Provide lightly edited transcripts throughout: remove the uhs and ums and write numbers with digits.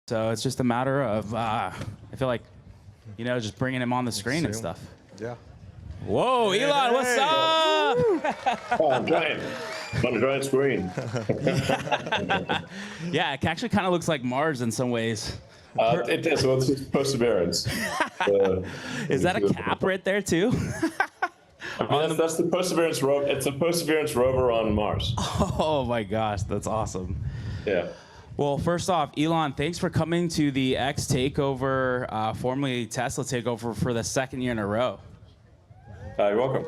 So it's just a matter of, I feel like, just bringing him on the screen and stuff. Yeah. Whoa, Elon, what's up? Oh, I'm giant. On a giant screen. Yeah, it actually kind of looks like Mars in some ways. It does. Well, it's Perseverance. Is that a cap right there too? I mean, that's the Perseverance rover. It's a Perseverance rover on Mars. Oh my gosh, that's awesome. Yeah. Well, first off, Elon, thanks for coming to the X Takeover, formerly Tesla Takeover, for the second year in a row. You're welcome.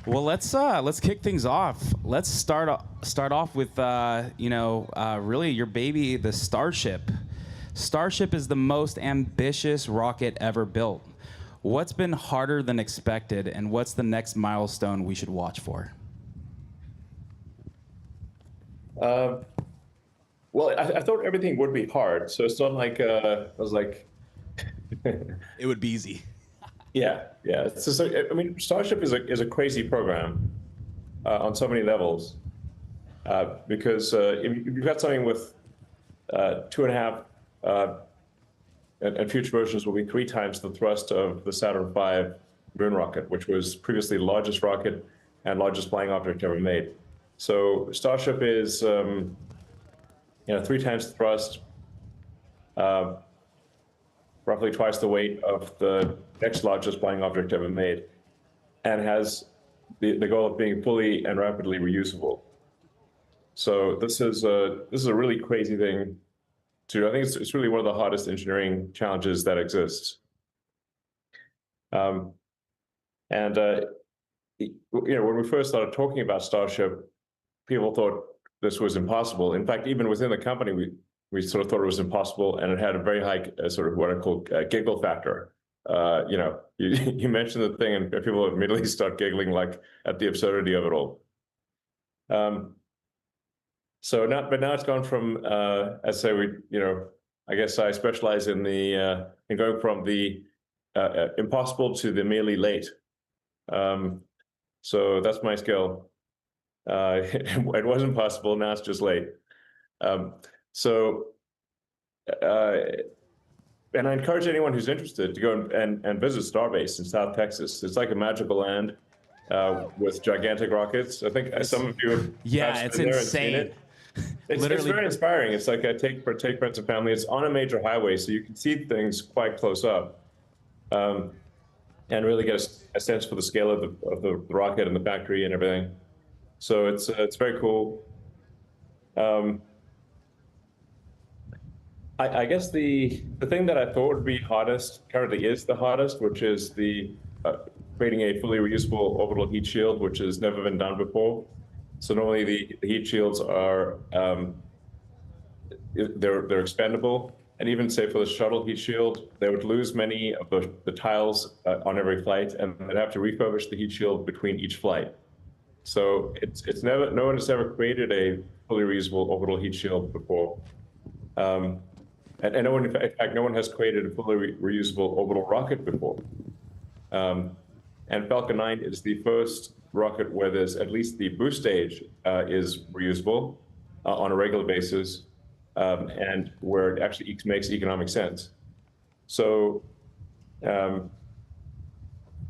Well, let's kick things off. Let's start off with really your baby, the Starship. Starship is the most ambitious rocket ever built. What's been harder than expected, and what's the next milestone we should watch for? Well, I thought everything would be hard, so it's not like I was like. It would be easy. Yeah. It's just, I mean, Starship is a crazy program on so many levels because if you've got something with 2.5, and future versions will be 3 times the thrust of the Saturn V moon rocket, which was previously the largest rocket and largest flying object ever made. So Starship is 3 times the thrust, roughly twice the weight of the next largest flying object ever made, and has the goal of being fully and rapidly reusable. So this is a really crazy thing to do. I think it's really one of the hardest engineering challenges that exists. When we first started talking about Starship, people thought this was impossible. In fact, even within the company, we sort of thought it was impossible, and it had a very high sort of what I call giggle factor. You mention the thing, and people immediately start giggling like at the absurdity of it all. So now it's gone from, as say I guess I specialize in the in going from the impossible to the merely late. So that's my skill. It wasn't possible. Now it's just late. And I encourage anyone who's interested to go and visit Starbase in South Texas. It's like a magical land with gigantic rockets. I think some of you have it's insane. It's very inspiring. It's like a take friends and family. It's on a major highway, so you can see things quite close up, and really get a sense for the scale of the rocket and the factory and everything. So it's very cool. I guess the thing that I thought would be hardest currently is the hardest, which is the creating a fully reusable orbital heat shield, which has never been done before. So normally the heat shields are they're expendable, and even say for the shuttle heat shield, they would lose many of the tiles on every flight, and they'd have to refurbish the heat shield between each flight. So no one has ever created a fully reusable orbital heat shield before. And no one, in fact, no one has created a fully reusable orbital rocket before. And Falcon 9 is the first rocket where there's at least the boost stage is reusable on a regular basis, and where it actually makes economic sense. So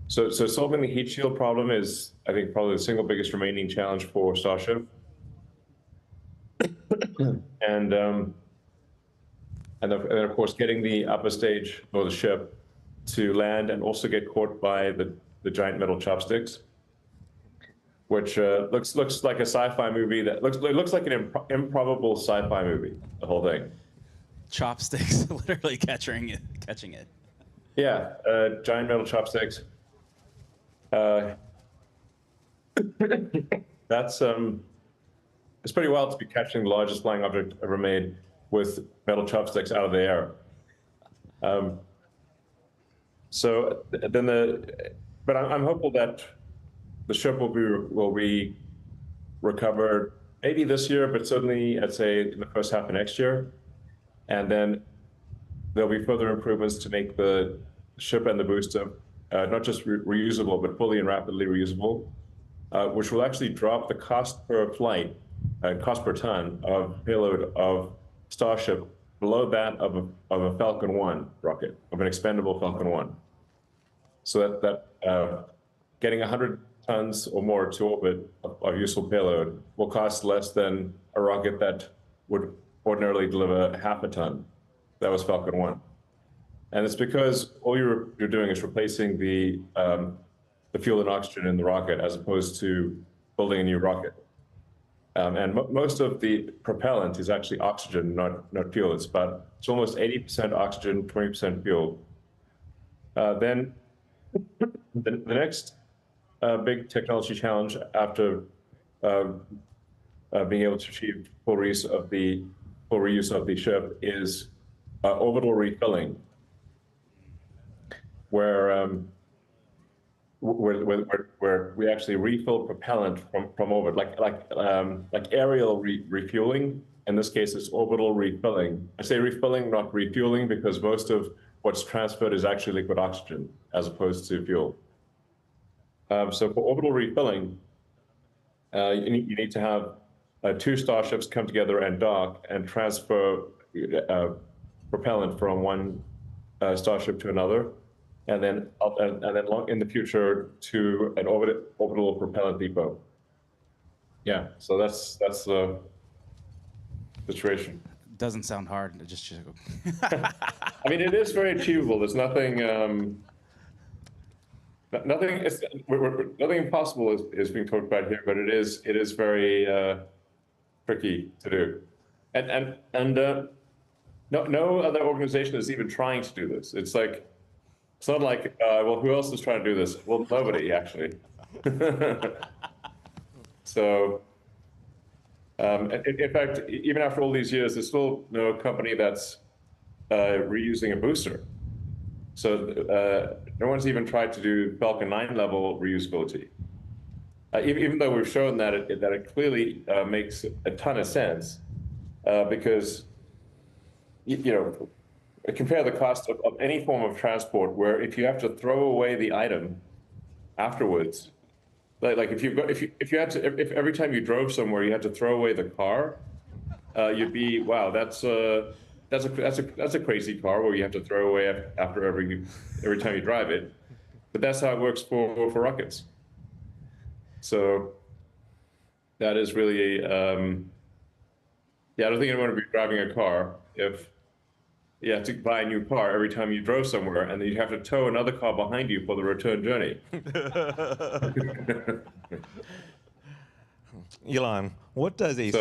solving the heat shield problem is, I think, probably the single biggest remaining challenge for Starship. And then, of course, getting the upper stage or the ship to land and also get caught by the giant metal chopsticks, which looks like a sci-fi movie. It looks like an improbable sci-fi movie. The whole thing. Chopsticks, literally catching it. Yeah, giant metal chopsticks. That's it's pretty wild to be catching the largest flying object ever made with metal chopsticks out of the air. But I'm hopeful that the ship will be recovered maybe this year, but certainly I'd say in the first half of next year. And then there'll be further improvements to make the ship and the booster not just reusable, but fully and rapidly reusable, which will actually drop the cost per flight, cost per ton of payload of Starship below that of a Falcon 1 rocket, of an expendable Falcon 1. So that getting 100 tons or more to orbit of useful payload will cost less than a rocket that would ordinarily deliver half a ton. That was Falcon 1. And it's because all you're doing is replacing the fuel and oxygen in the rocket as opposed to building a new rocket. And most of the propellant is actually oxygen, not fuel. It's almost 80% oxygen, 20% fuel. Then the next big technology challenge after being able to achieve full reuse of the ship is orbital refilling, where we actually refill propellant from orbit, like aerial refueling. In this case, it's orbital refilling. I say refilling, not refueling, because most of what's transferred is actually liquid oxygen as opposed to fuel. So for orbital refilling, you need to have 2 starships come together and dock and transfer propellant from one starship to another, and then in the future to an orbital propellant depot. Yeah, so that's the situation. Doesn't sound hard. Just I mean, it is very achievable. There's nothing nothing impossible is being talked about here, but it is very tricky to do, and no other organization is even trying to do this. It's not like well, who else is trying to do this? Well, nobody actually. So in fact, even after all these years, there's still no company that's reusing a booster. So no one's even tried to do Falcon 9 level reusability, even though we've shown that it clearly makes a ton of sense, because compare the cost of any form of transport, where if you have to throw away the item afterwards, like if every time you drove somewhere you had to throw away the car, you'd be, wow, that's a crazy car where you have to throw away after every time you drive it. But that's how it works for rockets. So that is really, yeah, I don't think anyone would be driving a car if you have to buy a new car every time you drove somewhere, and then you have to tow another car behind you for the return journey. Elon, what does a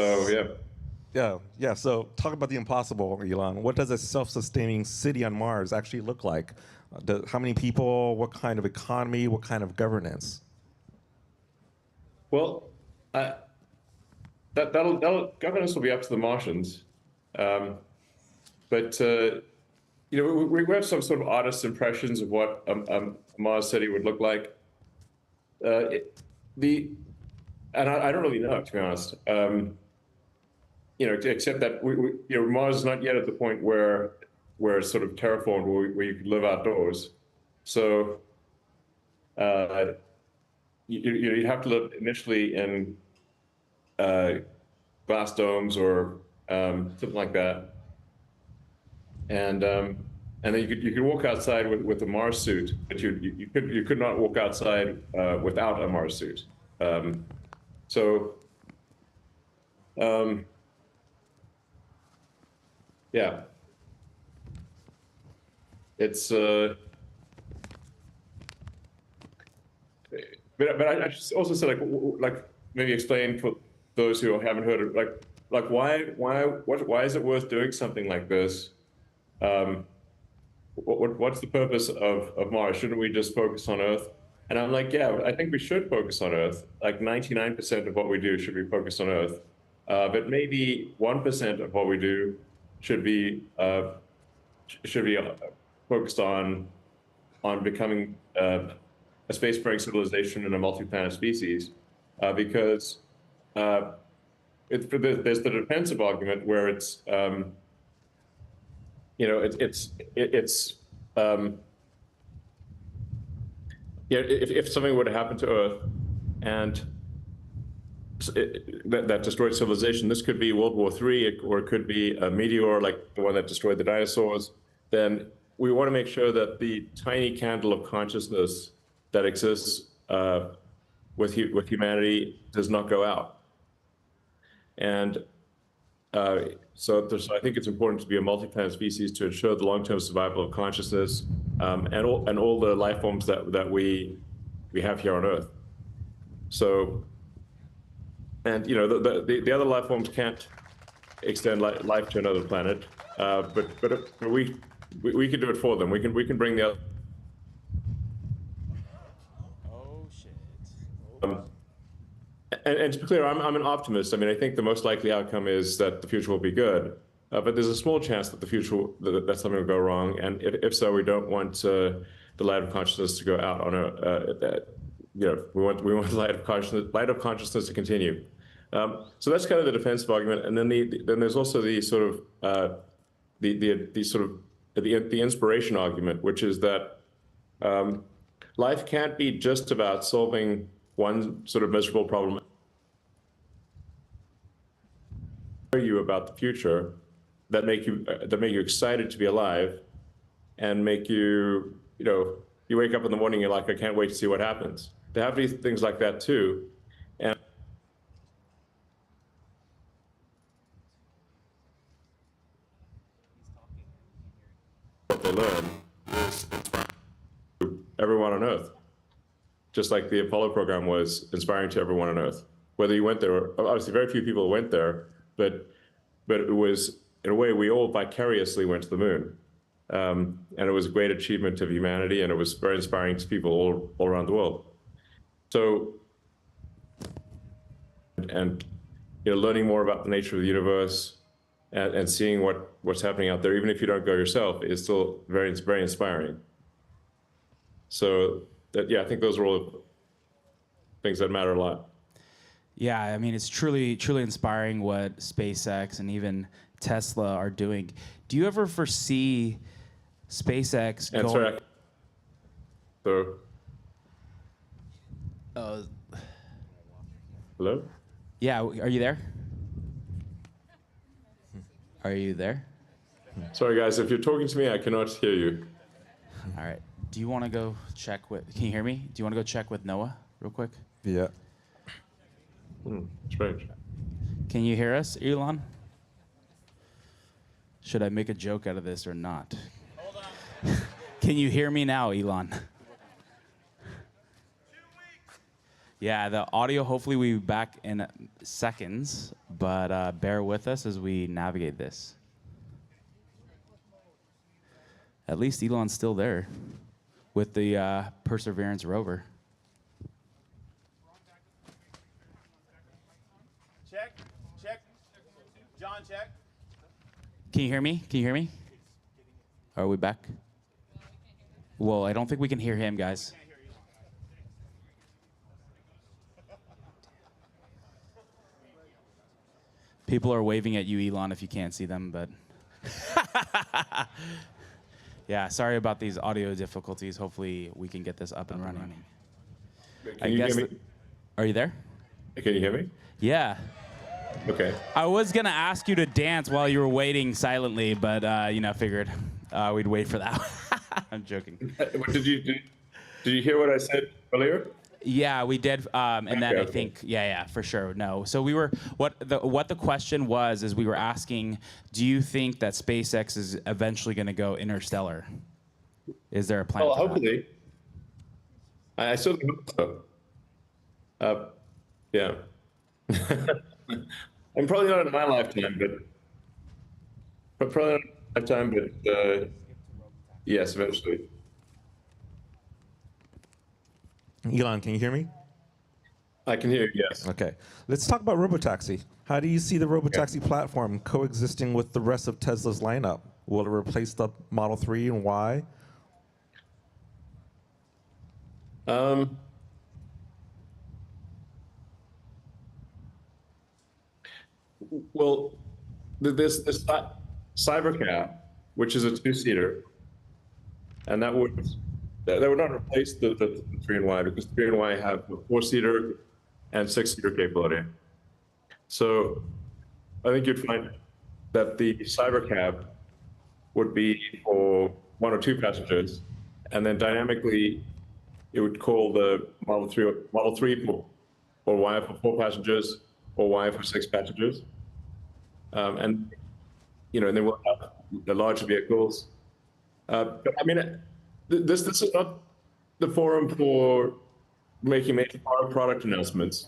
Yeah. So talk about the impossible, Elon. What does a self-sustaining city on Mars actually look like? How many people? What kind of economy? What kind of governance? Well, governance will be up to the Martians, but we have some sort of artist's impressions of what a Mars city would look like. And I don't really know, to be honest. Except that Mars is not yet at the point where it's sort of terraformed, where you can live outdoors. So you'd have to live initially in glass domes or something like that, and then you could walk outside with a Mars suit, but you could not walk outside without a Mars suit. Yeah, it's but I should also say, like maybe explain for those who haven't heard it, like why is it worth doing something like this? What's the purpose of Mars? Shouldn't we just focus on Earth? And I'm like, yeah, I think we should focus on Earth. Like 99% of what we do should be focused on Earth, but maybe 1% of what we do should be focused on becoming a spacefaring civilization and a multi-planet species, because there's the defensive argument where it's if something were to happen to Earth and that destroyed civilization. This could be World War III, or it could be a meteor like the one that destroyed the dinosaurs. Then we want to make sure that the tiny candle of consciousness that exists with humanity does not go out. And so I think it's important to be a multi-planet species to ensure the long-term survival of consciousness and all the life forms that we have here on Earth. So, and you know, the other life forms can't extend life to another planet, but we can do it for them. We can bring the other. Oh shit. And to be clear, I'm an optimist. I mean, I think the most likely outcome is that the future will be good, but there's a small chance that that something will go wrong. And if so, we don't want the light of consciousness to go out on you know, we want the light of consciousness to continue. So that's kind of the defensive argument. And then then there's also the sort of the inspiration argument, which is that life can't be just about solving one sort of miserable problem. You about the future that make you excited to be alive, and make you, you know, you wake up in the morning, you're like, I can't wait to see what happens. There have to be things like that too, and what they learn is everyone on Earth, just like the Apollo program was inspiring to everyone on Earth. Whether you went there, or obviously very few people went there, but it was, in a way, we all vicariously went to the moon. And it was a great achievement of humanity, and it was very inspiring to people all around the world. So, and you know, learning more about the nature of the universe and seeing what's happening out there, even if you don't go yourself, is still very inspiring. So, yeah, I think those are all things that matter a lot. Yeah, I mean, it's truly inspiring what SpaceX and Tesla are doing. Do you ever foresee SpaceX and going... Sorry, hello? Yeah, are you there? Are you there? Sorry, guys, if you're talking to me, I cannot hear you. All right. Do you want to go check with... Can you hear me? Do you want to go check with Noah real quick? Yeah. Strange. Can you hear us, Elon? Should I make a joke out of this or not? Hold on. Can you hear me now, Elon? Yeah, the audio hopefully will be back in seconds, but bear with us as we navigate this. At least Elon's still there with the Perseverance rover. Check. John, check. Can you hear me? Can you hear me? Are we back? Well, I don't think we can hear him, guys. People are waving at you, Elon, if you can't see them, but... Yeah, sorry about these audio difficulties. Hopefully we can get this up and running. Can you hear me? Are you there? Can you hear me? Yeah. Okay. I was going to ask you to dance while you were waiting silently, but, figured we'd wait for that. I'm joking. Did you hear what I said earlier? Yeah, we did, and then Okay. I think, yeah, for sure, no. So we were, what the question was is we were asking, do you think that SpaceX is eventually going to go interstellar? Is there a plan? Well, for that? hopefully. I certainly hope so. Yeah. And probably not in my lifetime, but probably not in my lifetime, but yes, eventually. Elon, can you hear me? I can hear you, yes. Okay. Let's talk about robotaxi. How do you see the robotaxi platform coexisting with the rest of Tesla's lineup? Will it replace the Model 3 and why? Well, this Cybercab, which is a two-seater, and that would not replace the 3 and Y, because 3 and Y have a 4-seater and 6-seater capability. So I think you'd find that the Cybercab would be for 1 or 2 passengers, and then dynamically it would call the Model 3 or Y for 4 passengers or Y for 6 passengers. And then we'll have the larger vehicles. But I mean, this is not the forum for making major product announcements.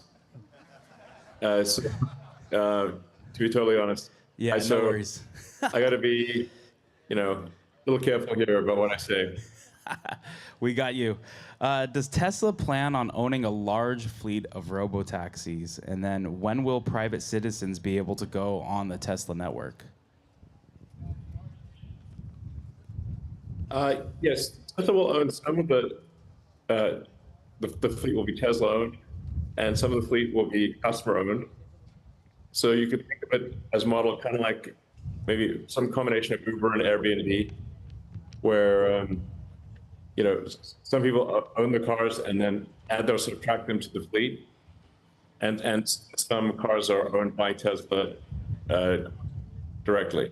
To be totally honest, yeah, no worries. I got to be, a little careful here about what I say. We got you. Does Tesla plan on owning a large fleet of robotaxis? And then when will private citizens be able to go on the Tesla network? Yes, Tesla will own some of the fleet will be Tesla owned, and some of the fleet will be customer owned. So you could think of it as a model kind of like maybe some combination of Uber and Airbnb, where some people own the cars and then add or subtract them to the fleet, and some cars are owned by Tesla directly.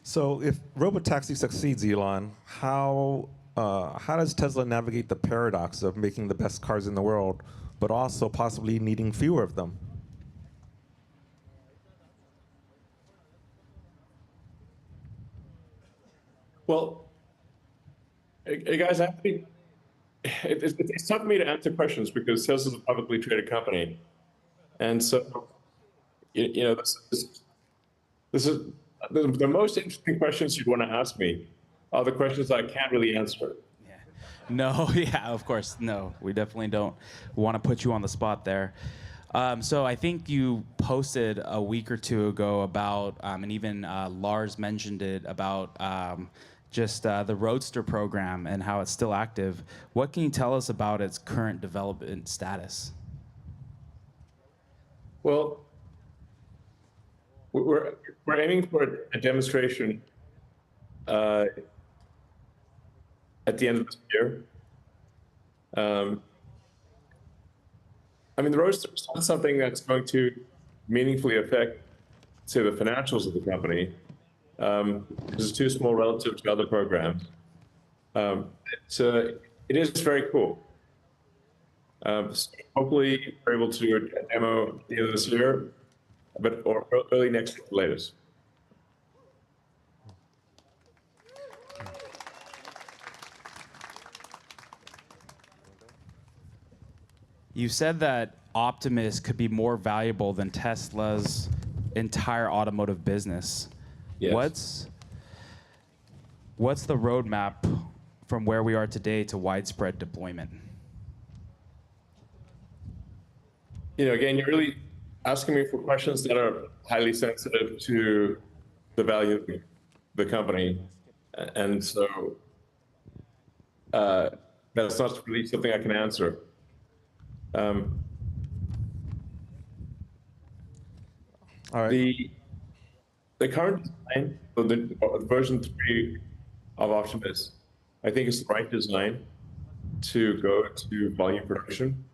So if robotaxi succeeds, Elon, how does Tesla navigate the paradox of making the best cars in the world, but also possibly needing fewer of them? Well, hey guys, I think it's tough for me to answer questions because Tesla's a publicly traded company, and so this is the most interesting questions you'd want to ask me are the questions I can't really answer. Yeah. No, yeah, of course, no. We definitely don't want to put you on the spot there. So I think you posted a week or two ago about, and even Lars mentioned it about just the Roadster program and how it's still active. What can you tell us about its current development status? Well, we're aiming for a demonstration at the end of this year. I mean, the Roadster is not something that's going to meaningfully affect, say, the financials of the company, because it's too small relative to other programs. It is very cool. So hopefully, we're able to do a demo at the end of this year, or early next year, latest. You said that Optimus could be more valuable than Tesla's entire automotive business. Yes. What's the roadmap from where we are today to widespread deployment? Again, you're really asking me for questions that are highly sensitive to the value of the company, and so that's not really something I can answer. All right. The current design, the version 3 of Optimus, I think is the right design to go to volume production.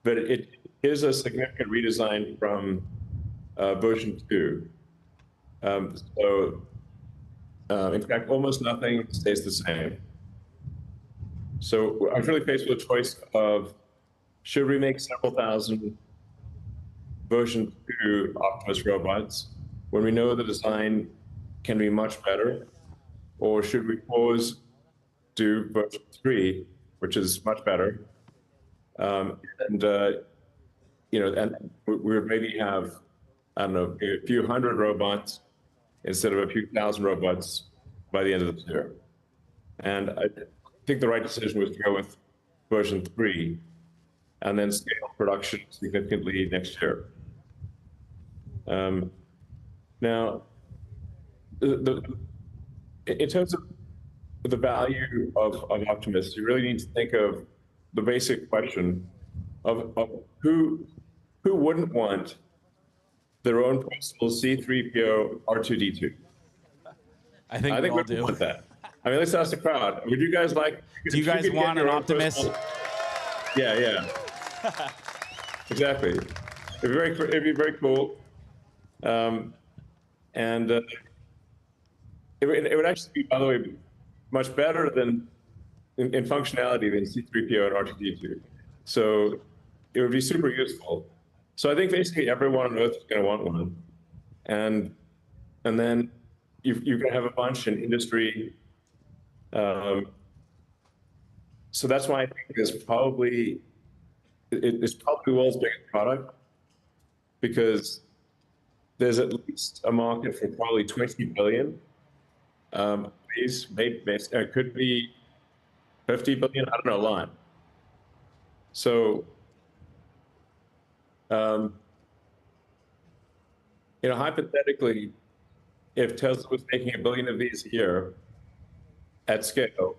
But it is a significant redesign from version 2. In fact, almost nothing stays the same. So I'm really faced with a choice of, should we make several thousand version 2 Optimus robots when we know the design can be much better, or should we pause, do version 3, which is much better, and we would maybe have, I don't know, a few hundred robots instead of a few thousand robots by the end of this year. And I think the right decision was to go with version 3 and then scale production significantly next year. Now, in terms of the value of Optimus, you really need to think of the basic question of who wouldn't want their own personal C-3PO R2-D2? I think we all do. Want that. I mean, let's ask the crowd. Would you guys like? Do you guys want an Optimus? Yeah. Exactly. It'd be very cool. And it would actually be, by the way, much better than in functionality than C3PO and R2D2. So it would be super useful. So I think basically everyone on Earth is going to want one, and then you're going to have a bunch in industry. So that's why I think it's probably the world's biggest product, because there's at least a market for probably 20 billion. It could be 50 billion. I don't know, a lot. So, hypothetically, if Tesla was making 1 billion of these a year at scale,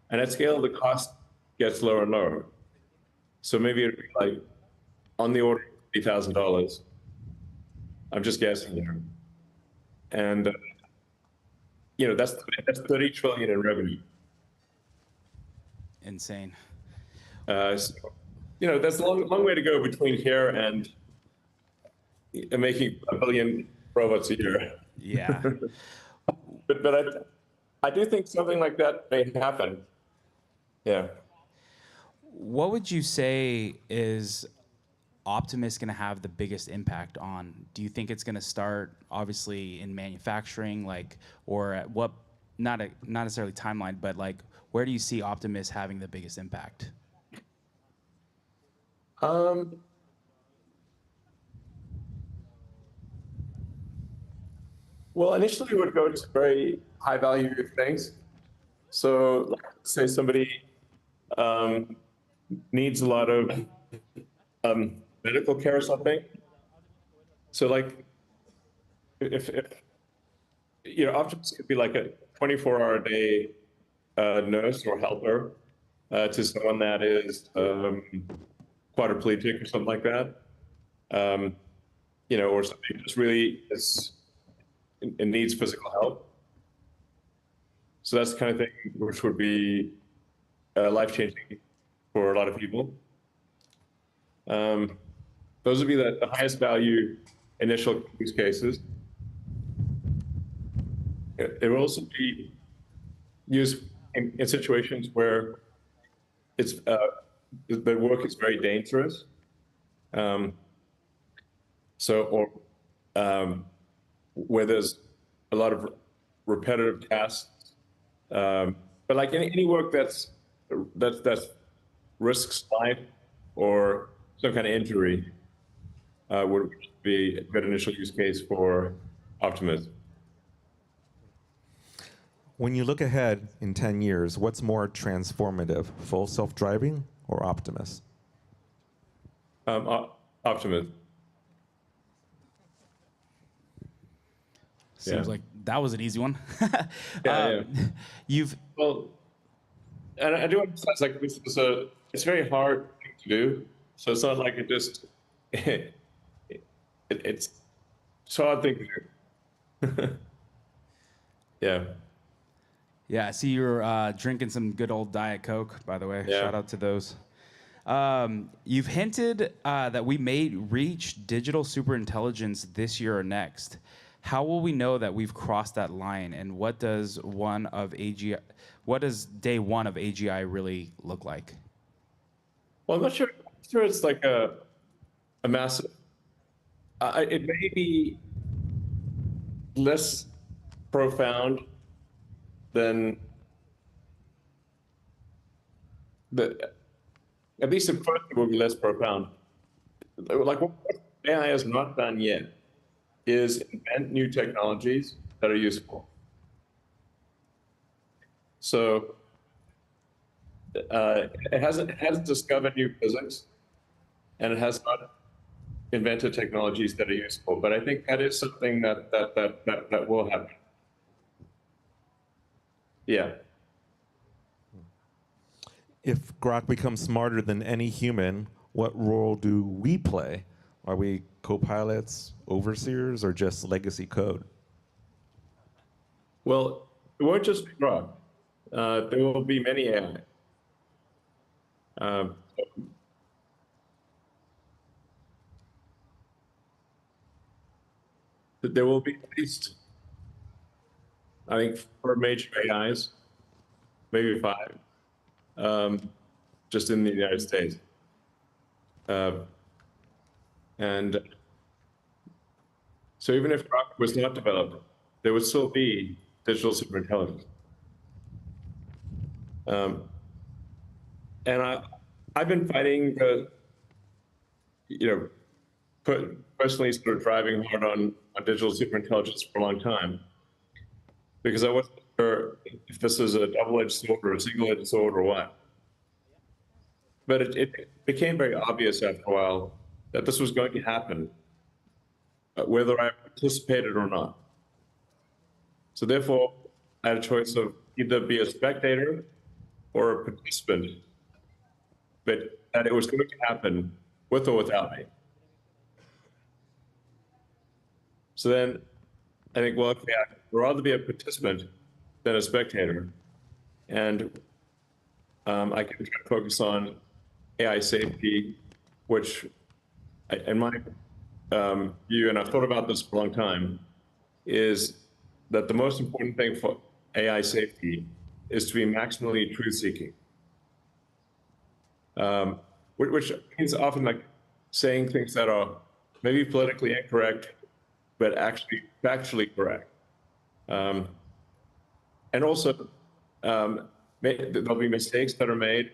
and at scale the cost gets lower and lower. So maybe it'd be like on the order of $50,000. I'm just guessing there. And that's 30 trillion in revenue. Insane. So, that's a long way to go between here and making 1 billion robots a year. Yeah. but I do think something like that may happen. Yeah. What would you say is Optimus going to have the biggest impact on? Do you think it's going to start obviously in manufacturing, or at what, not necessarily timeline, but where do you see Optimus having the biggest impact? Well, initially we would go to very high value things. So say somebody needs a lot of medical care or something. So if Optimus could be like a 24-hour-a-day nurse or helper to someone that is quadriplegic or something like that, or somebody who just really is and needs physical help. So that's the kind of thing which would be life-changing for a lot of people. Those would be the highest value initial use cases. It will also be used in situations where the work is very dangerous. Where there's a lot of repetitive tasks, but like any work that's risks life or some kind of injury would be a good initial use case for Optimus. When you look ahead in 10 years, what's more transformative, full self-driving or Optimus? Optimus. Seems like that was an easy one. Yeah. Well, and I do emphasize, it's very hard to do. So it's not like it just it's a hard thing to do. Yeah. Yeah, I see you're drinking some good old Diet Coke, by the way. Yeah. Shout out to those. You've hinted that we may reach digital superintelligence this year or next. How will we know that we've crossed that line, and what does day one of AGI really look like? Well, I'm not sure it's like a massive. It may be less profound than at least at first it will be less profound. Like what AI has not done yet is invent new technologies that are useful. So it hasn't discovered new physics, and it has not invented technologies that are useful. But I think that is something that will happen. Yeah. If Grok becomes smarter than any human, what role do we play? Are we co-pilots, overseers, or just legacy code? Well, it won't just be Grok. There will be many AI. there will be at least, I think, 4 major AIs, maybe 5, just in the United States. And so even if Grok was not developed, there would still be digital superintelligence. And I've been fighting, personally sort of driving hard on digital superintelligence for a long time, because I wasn't sure if this is a double-edged sword or a single-edged sword or what. But it became very obvious after a while that this was going to happen, whether I participated or not. So therefore, I had a choice of either be a spectator or a participant, but that it was going to happen with or without me. So then I think, well, okay, I'd rather be a participant than a spectator. And I can try to focus on AI safety, which in my view, and I've thought about this for a long time, is that the most important thing for AI safety is to be maximally truth-seeking, which means often like saying things that are maybe politically incorrect, but actually factually correct. And also, there'll be mistakes that are made,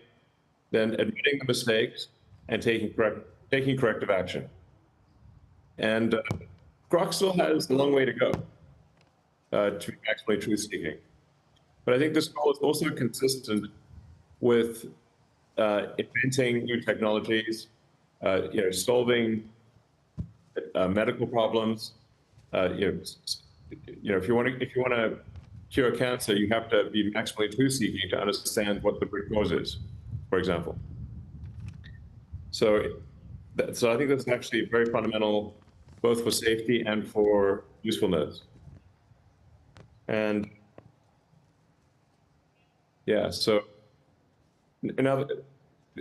then admitting the mistakes and taking corrective action. And Grok still has a long way to go to be maximally truth-seeking. But I think this goal is also consistent with inventing new technologies, solving medical problems. If you want to cure cancer, you have to be maximally truth-seeking to understand what the root cause is, for example. So I think that's actually very fundamental, both for safety and for usefulness. And yeah, so now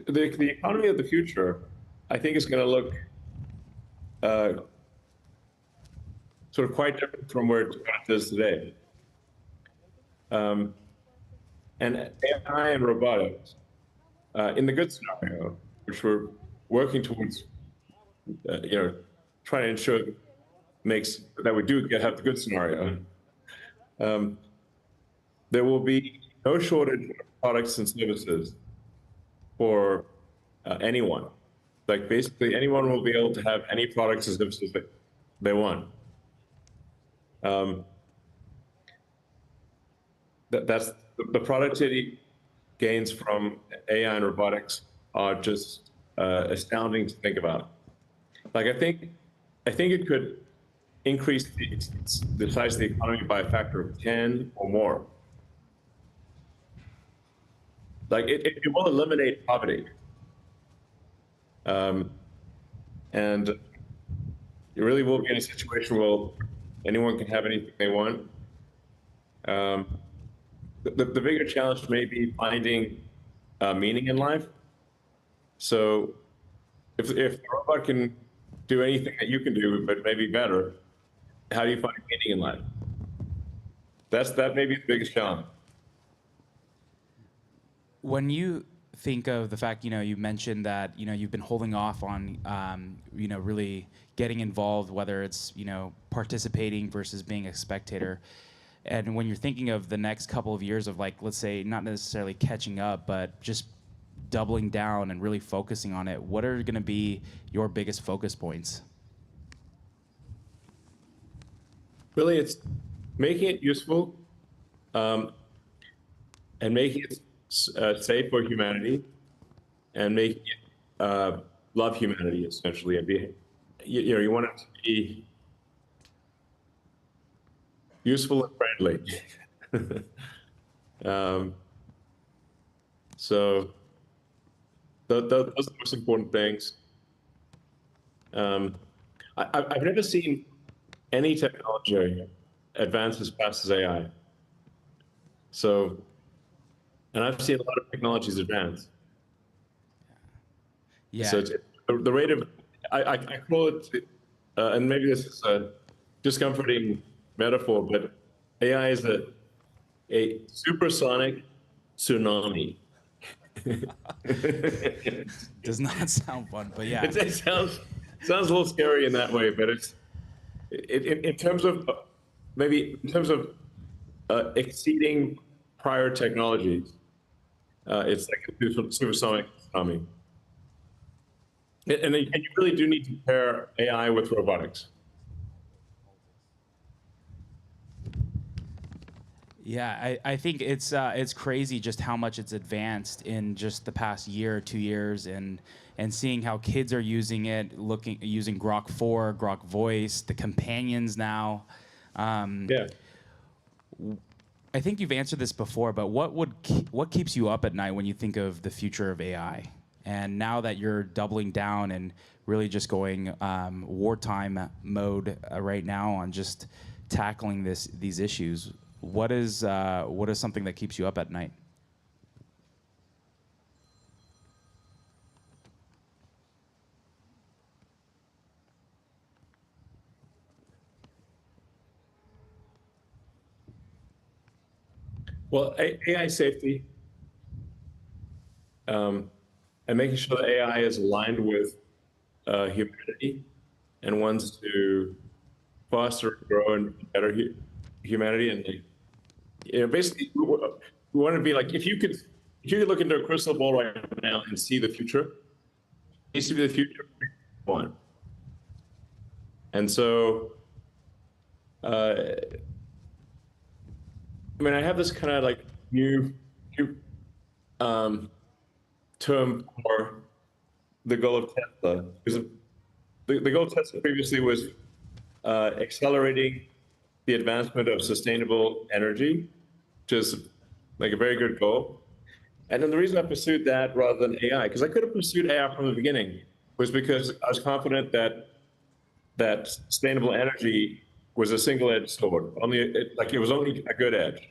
the economy of the future, I think, is going to look sort of quite different from where it is today. And AI and robotics, in the good scenario, which we're working towards, trying to ensure that we do have the good scenario, there will be no shortage of products and services for anyone. Like basically anyone will be able to have any products and services that they want. That's the productivity gains from AI and robotics are just astounding to think about. Like I think it could increase the size of the economy by a factor of 10 or more. Like it will eliminate poverty. And you really will be in a situation where anyone can have anything they want. The bigger challenge may be finding meaning in life. So if a robot can do anything that you can do, but maybe better, how do you find meaning in life? That may be the biggest challenge. When you think of the fact, you mentioned that, you've been holding off on, really getting involved, whether it's, participating versus being a spectator. And when you're thinking of the next couple of years of, like, let's say, not necessarily catching up, but just doubling down and really focusing on it, what are going to be your biggest focus points? Really, it's making it useful and making it safe for humanity and making it love humanity, essentially, and be, you want it to be useful and friendly. So those are the most important things. I've never seen any technology advance as fast as AI. So, and I've seen a lot of technologies advance. Yeah. So the rate of, I call it, and maybe this is discomforting metaphor, but AI is a supersonic tsunami. Does not sound fun, but yeah. It sounds a little scary in that way, but in terms of exceeding prior technologies, it's like a supersonic tsunami. And you really do need to pair AI with robotics. Yeah, I think it's crazy just how much it's advanced in just the past year or 2 years, and seeing how kids are using it, using Grok 4, Grok Voice, the companions now. Yeah. I think you've answered this before, but what keeps you up at night when you think of the future of AI? And now that you're doubling down and really just going wartime mode right now on just tackling these issues, what is something that keeps you up at night? Well, AI safety, and making sure that AI is aligned with humanity and wants to foster, grow, and better humanity. And basically, we want to be like, if you could look into a crystal ball right now and see the future, it needs to be the future one. And so, I mean, I have this kind of like new term for the goal of Tesla. Because the goal of Tesla previously was accelerating the advancement of sustainable energy, which is like a very good goal. And then the reason I pursued that rather than AI, because I could have pursued AI from the beginning, was because I was confident that sustainable energy was a single-edged sword. It was only a good edge.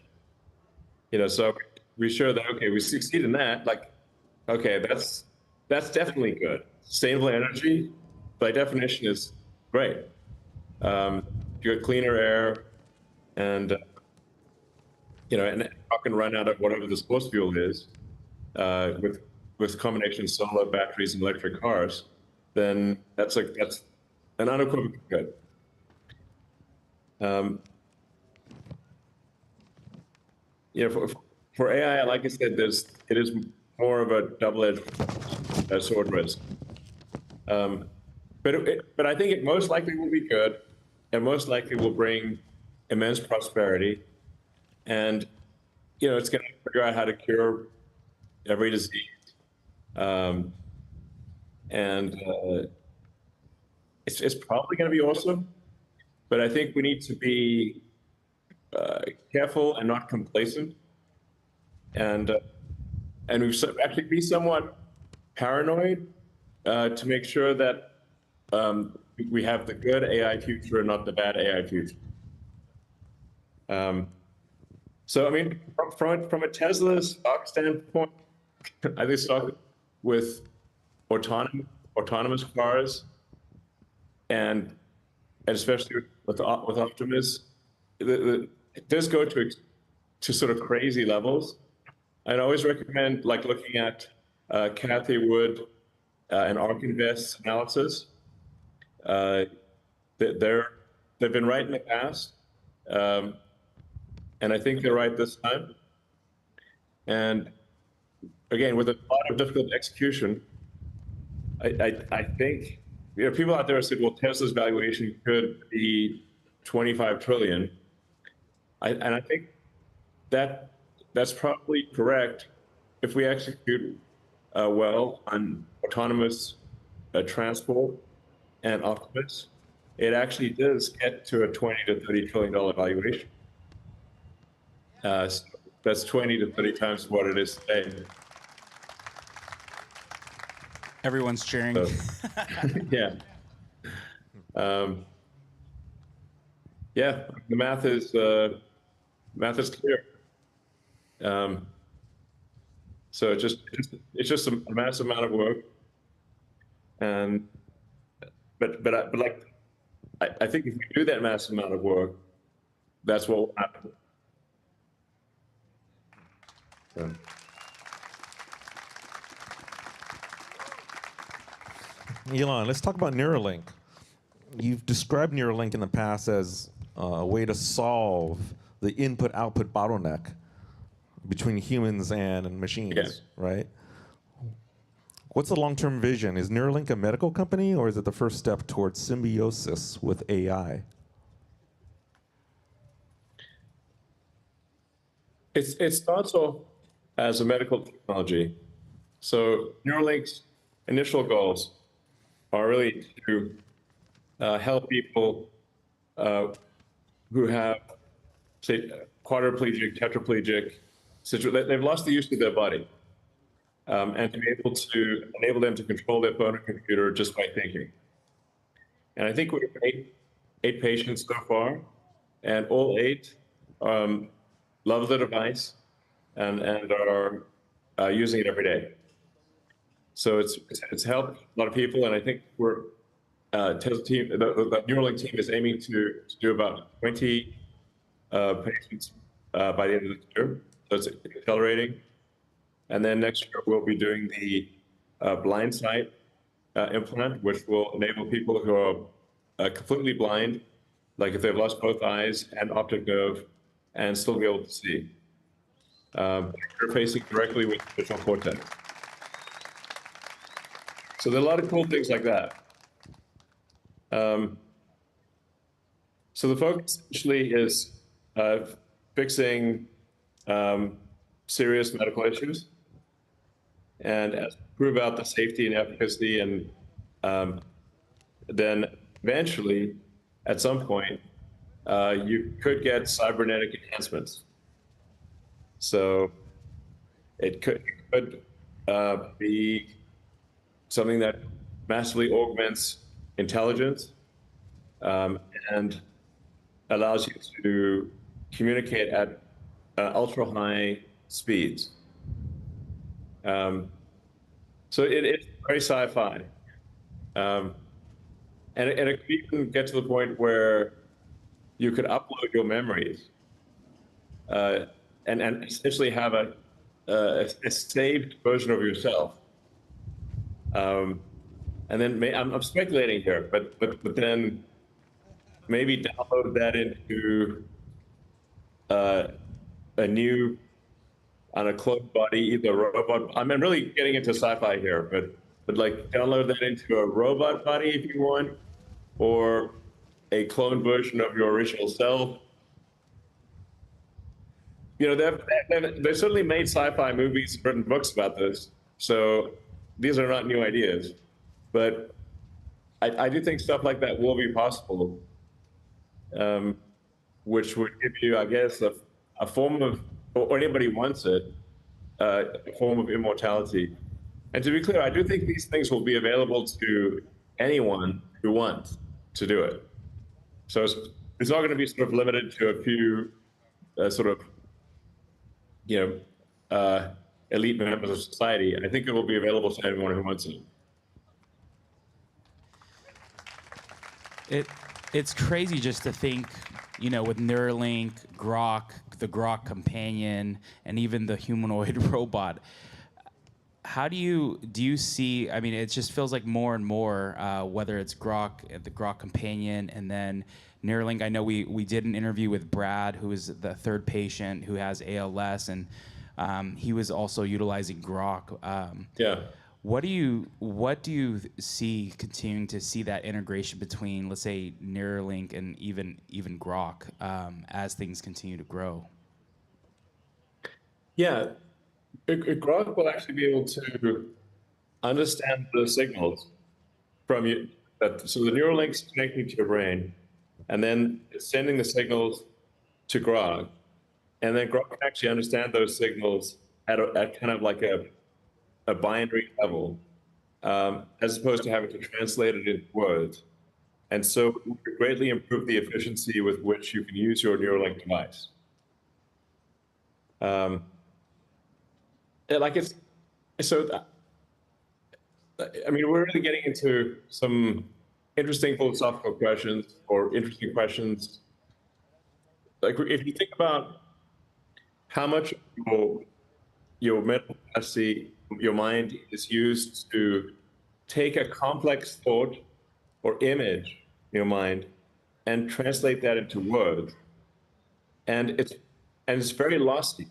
So we showed that, okay, we succeed in that, like, okay, that's definitely good. Sustainable energy, by definition, is great. You get cleaner air, and and I can run out of whatever the source fuel is, with combination solar batteries and electric cars, then that's an unequivocal good. For AI, like I said, it is more of a double-edged sword risk. But I think it most likely will be good, and most likely will bring immense prosperity, and it's going to figure out how to cure every disease, and it's probably going to be awesome. But I think we need to be careful and not complacent, and we actually be somewhat paranoid to make sure that we have the good AI future and not the bad AI future. So I mean, from a Tesla stock standpoint, I think stock with autonomous cars, and especially with Optimus, it does go to sort of crazy levels. I'd always recommend like looking at Cathie Wood and ARK Invest's analysis. They've been right in the past, and I think they're right this time. And again, with a lot of difficult execution, I think people out there said, well, Tesla's valuation could be 25 trillion. And I think that's probably correct if we execute well on autonomous transport and Optimus. It actually does get to a 20 to 30 trillion dollar valuation. So that's 20 to 30 times what it is today. Everyone's cheering. So, yeah. Yeah, the math is clear. So it's just a massive amount of work, and but like I think if we do that massive amount of work, that's what will happen. Elon, let's talk about Neuralink. You've described Neuralink in the past as a way to solve the input-output bottleneck between humans and machines, right? What's the long-term vision? Is Neuralink a medical company, or is it the first step towards symbiosis with AI? It starts off as a medical technology. So Neuralink's initial goals are really to help people who have, say, quadriplegic, tetraplegic, they've lost the use of their body, and to be able to enable them to control their phone and computer just by thinking. And I think we have eight patients so far, and all 8 love the device and are using it every day. So it's helped a lot of people, and I think Tesla team, the Neuralink team is aiming to do about 20 patients by the end of the year. So it's accelerating. And then next year we'll be doing the blind sight implant, which will enable people who are completely blind, like if they've lost both eyes and optic nerve, and still be able to see. Interfacing directly with the visual cortex. So there are a lot of cool things like that. So the focus essentially is fixing serious medical issues and prove out the safety and efficacy, and then eventually, at some point, you could get cybernetic enhancements. So it could be something that massively augments intelligence and allows you to communicate at ultra high speeds. So it's very sci-fi. And it could even get to the point where you could upload your memories and essentially have a saved version of yourself. And then I'm speculating here, but then maybe download that into a new, on a cloned body, either a robot. I'm really getting into sci-fi here, but like download that into a robot body if you want, or a cloned version of your original self. You know, they've certainly made sci-fi movies, written books about this. So these are not new ideas, but I do think stuff like that will be possible, which would give you, I guess, a form of, or anybody wants it, a form of immortality. And to be clear, I do think these things will be available to anyone who wants to do it. So it's not going to be sort of limited to a few sort of, elite members of society. I think it will be available to anyone who wants it. It's crazy just to think, with Neuralink, Grok, the Grok companion, and even the humanoid robot. How do you see, I mean, it just feels like more and more, whether it's Grok, the Grok companion, and then Neuralink. I know we did an interview with Brad, who is the third patient who has ALS, and he was also utilizing Grok. What do you see continuing to see that integration between, let's say, Neuralink and even Grok as things continue to grow? Yeah, Grok will actually be able to understand the signals from you. So the Neuralink's connecting to your brain, and then it's sending the signals to Grok, and then Grok can actually understand those signals at kind of like a binary level, as opposed to having to translate it into words. And so it will greatly improve the efficiency with which you can use your Neuralink device. I mean, we're really getting into some interesting philosophical questions or interesting questions. Like if you think about how much your mental capacity, your mind is used to take a complex thought or image in your mind and translate that into words. And it's very lofty,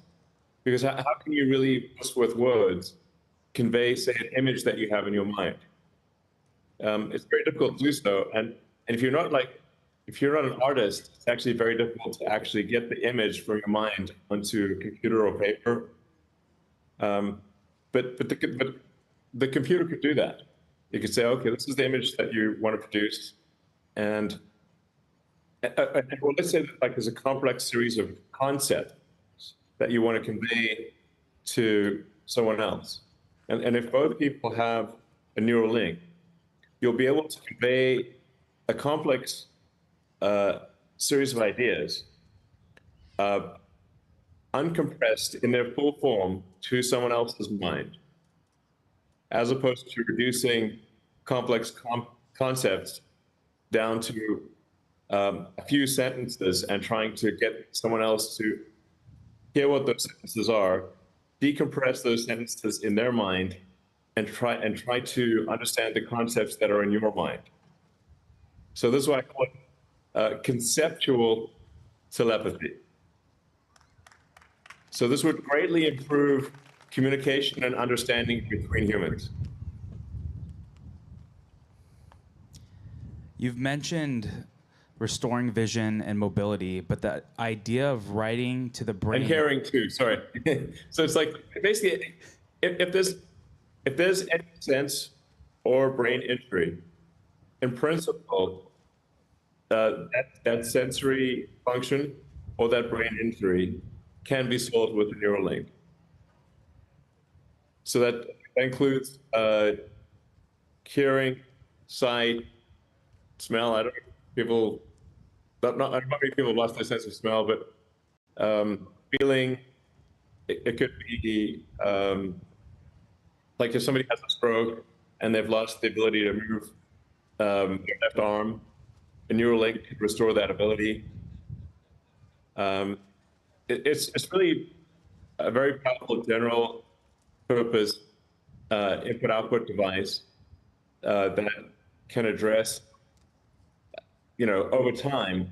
because how can you really, just with words, convey, say, an image that you have in your mind? It's very difficult to do so. And if you're not an artist, it's actually very difficult to actually get the image from your mind onto a computer or paper. But the computer could do that. You could say, okay, this is the image that you want to produce, and well, let's say that like there's a complex series of concepts that you want to convey to someone else, and if both people have a neural link, you'll be able to convey a complex series of ideas, uncompressed in their full form to someone else's mind, as opposed to reducing complex concepts down to a few sentences and trying to get someone else to hear what those sentences are, decompress those sentences in their mind, and try to understand the concepts that are in your mind. So this is why I call it conceptual telepathy. So this would greatly improve communication and understanding between humans. You've mentioned restoring vision and mobility, but the idea of writing to the brain and hearing too. Sorry. So it's like basically, if there's any sense or brain injury, in principle, that sensory function or that brain injury can be solved with a neural link. So that includes hearing, sight, smell. I don't know many people have lost their sense of smell, but feeling. It could be like if somebody has a stroke and they've lost the ability to move their left arm, a neural link could restore that ability. It's really a very powerful general purpose input-output device that can address, over time,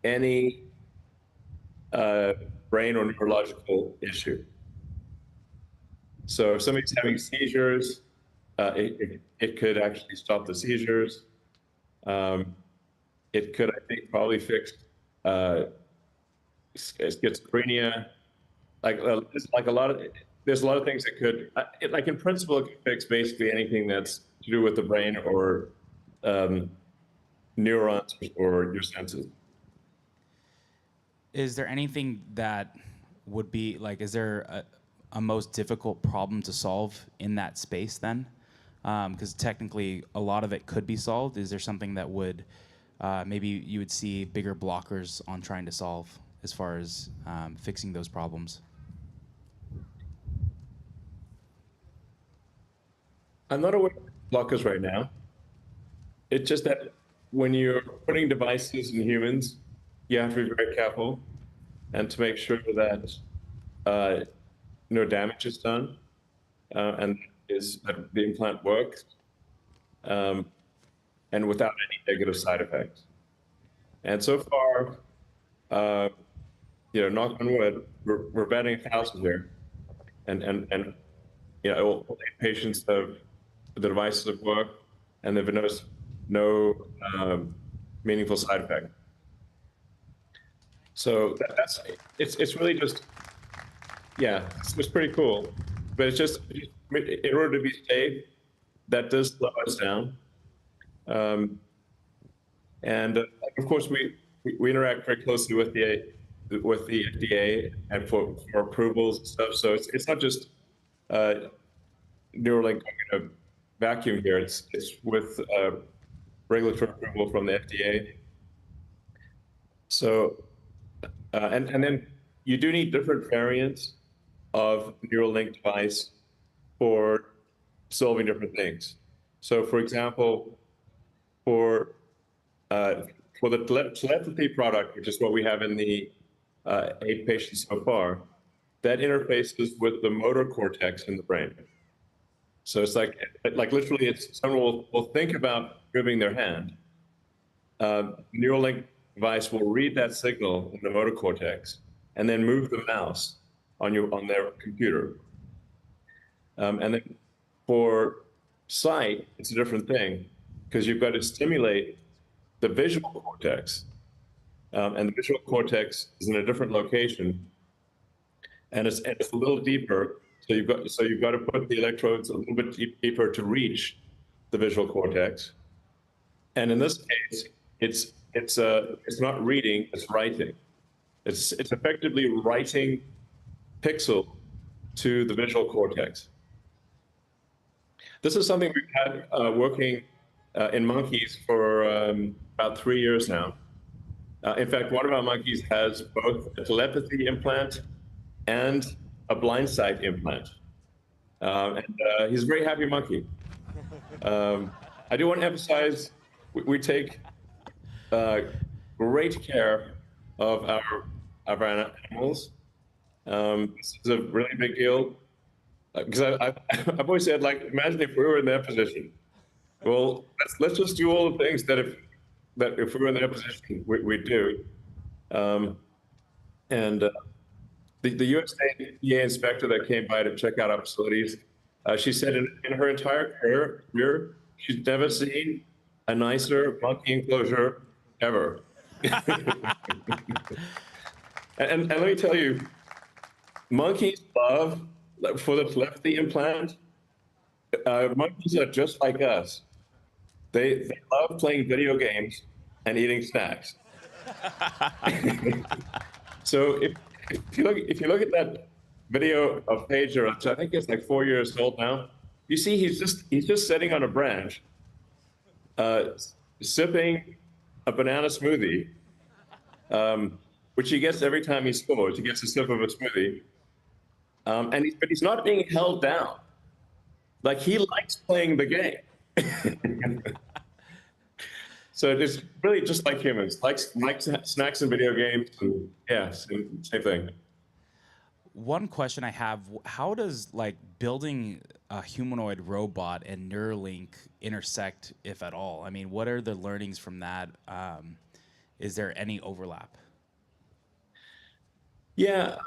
any brain or neurological issue. So if somebody's having seizures, it could actually stop the seizures. It could, I think, probably fix schizophrenia. There's a lot of things that could, like in principle, it could fix basically anything that's to do with the brain or neurons or your senses. Is there anything that would be like, is there a most difficult problem to solve in that space then? Because technically a lot of it could be solved. Is there something that would, maybe you would see bigger blockers on trying to solve as far as fixing those problems? I'm not aware of blockers right now. It's just that when you're putting devices in humans, you have to be very careful and to make sure that no damage is done and that the implant works and without any negative side effects. And so far, knock on wood, we're batting 1,000 here, and patients have the devices have worked and they've noticed no meaningful side effect. So it's really just, it's pretty cool, but it's just in order to be safe, that does slow us down. And of course we interact very closely with the FDA and for approvals and stuff. So it's not just Neuralink in a vacuum here. It's with regulatory approval from the FDA. So and then you do need different variants of Neuralink device for solving different things. So for example, for the telepathy product, which is what we have in the 8 patients so far, that interfaces with the motor cortex in the brain. So it's like literally, it's someone will think about moving their hand. Neuralink device will read that signal in the motor cortex and then move the mouse on their computer. And then for sight, it's a different thing because you've got to stimulate the visual cortex, and the visual cortex is in a different location, and it's a little deeper. So you've got to put the electrodes a little bit deeper to reach the visual cortex. And in this case, it's not reading, it's writing. It's effectively writing pixel to the visual cortex. This is something we've had working in monkeys for about 3 years now. In fact, one of our monkeys has both a telepathy implant and a blind sight implant. And he's a very happy monkey. I do want to emphasize, we take great care of our animals. This is a really big deal. Because I've always said, like, imagine if we were in their position. Well, let's just do all the things that if we were in their position, we'd do. The USDA inspector that came by to check out our facilities, she said in her entire career, she's never seen a nicer monkey enclosure ever. and let me tell you, monkeys love, for the telepathy implant, monkeys are just like us. They love playing video games and eating snacks. So if you look at that video of Pager, which I think is like 4 years old now, you see he's just sitting on a branch, sipping a banana smoothie, which he gets every time he scores. He gets a sip of a smoothie. But he's not being held down. Like, he likes playing the game. So it's really just like humans, like snacks and video games. And yeah, same thing. One question I have, how does like building a humanoid robot and Neuralink intersect, if at all? I mean, what are the learnings from that? Is there any overlap? Yeah.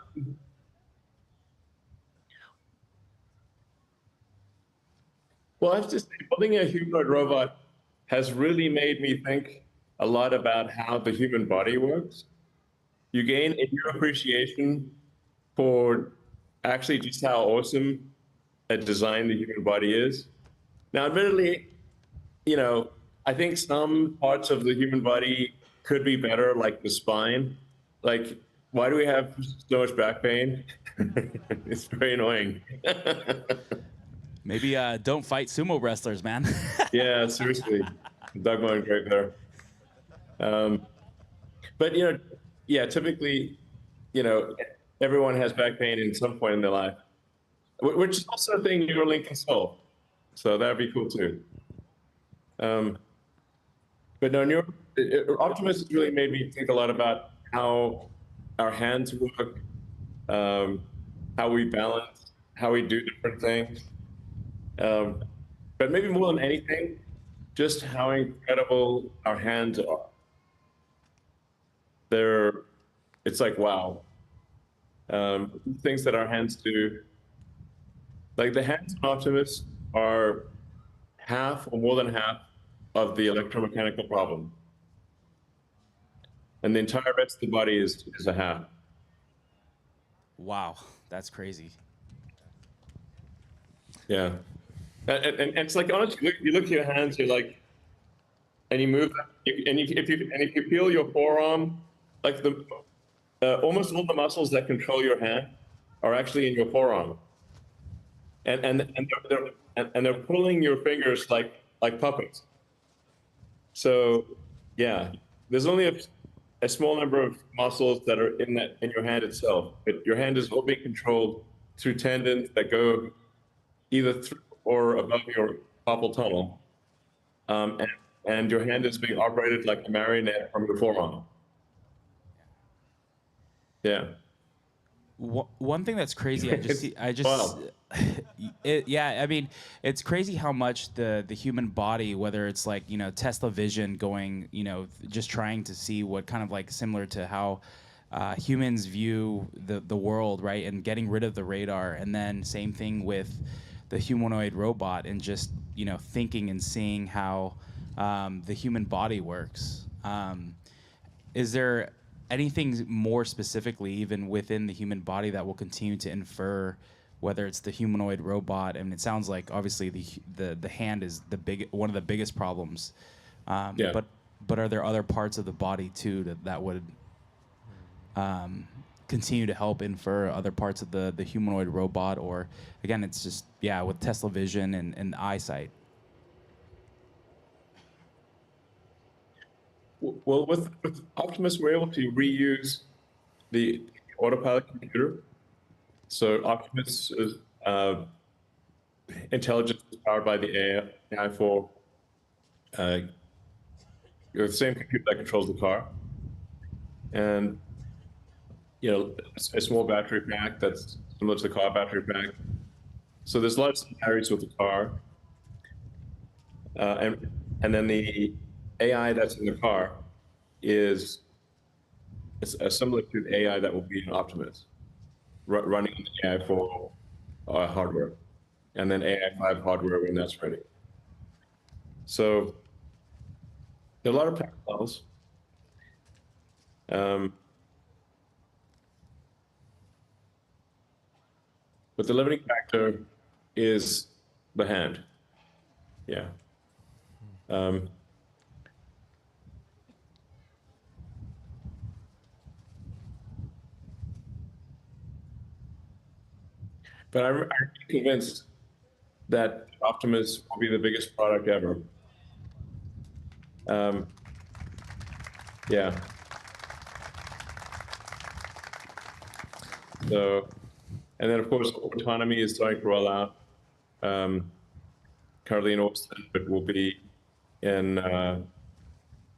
Well, I've just building a humanoid robot has really made me think a lot about how the human body works. You gain a new appreciation for actually just how awesome a design the human body is. Now, admittedly, I think some parts of the human body could be better, like the spine. Like, why do we have so much back pain? It's very annoying. Maybe don't fight sumo wrestlers, man. Yeah, seriously. Doug going great there. But, yeah, typically, everyone has back pain at some point in their life, which is also a thing Neuralink can solve. So that'd be cool too. But no, Optimus has really made me think a lot about how our hands work, how we balance, how we do different things. But maybe more than anything, just how incredible our hands are. It's like, wow. Things that our hands do. Like the hands of Optimus are half or more than half of the electromechanical problem. And the entire rest of the body is a half. Wow, that's crazy. Yeah. And it's like, honestly, you look at your hands, you're like, and you move, and if you feel your forearm, like almost all the muscles that control your hand are actually in your forearm, and they're pulling your fingers like puppets. So yeah, there's only a small number of muscles that are in your hand itself. But your hand is all being controlled through tendons that go either through or above your carpal tunnel, and and your hand is being operated like a marionette from your forearm. Yeah. One thing that's crazy, Wow. yeah, I mean, it's crazy how much the human body, whether it's like, you know, Tesla vision going, you know, just trying to see what kind of like similar to how humans view the world, right? And getting rid of the radar. And then same thing with the humanoid robot and just, you know, thinking and seeing how the human body works. Is there anything more specifically, even within the human body, that will continue to infer whether it's the humanoid robot? I mean, it sounds like obviously the hand is one of the biggest problems. Yeah. But are there other parts of the body too that would continue to help infer other parts of the humanoid robot? Or again, it's just, yeah, with Tesla vision and eyesight. Well, with Optimus, we're able to reuse the autopilot computer. So Optimus is intelligence is powered by the AI for the same computer that controls the car, and you know, a small battery pack that's similar to the car battery pack. So there's a lot of similarities with the car, and then the AI that's in the car is similar to the AI that will be in Optimus, running on the AI4 hardware, and then AI5 hardware when that's ready. So there are a lot of parallels. But the limiting factor is the hand. Yeah. But I'm convinced that Optimus will be the biggest product ever. Yeah. So, and then of course, autonomy is starting to roll out. Currently in Austin, but will be in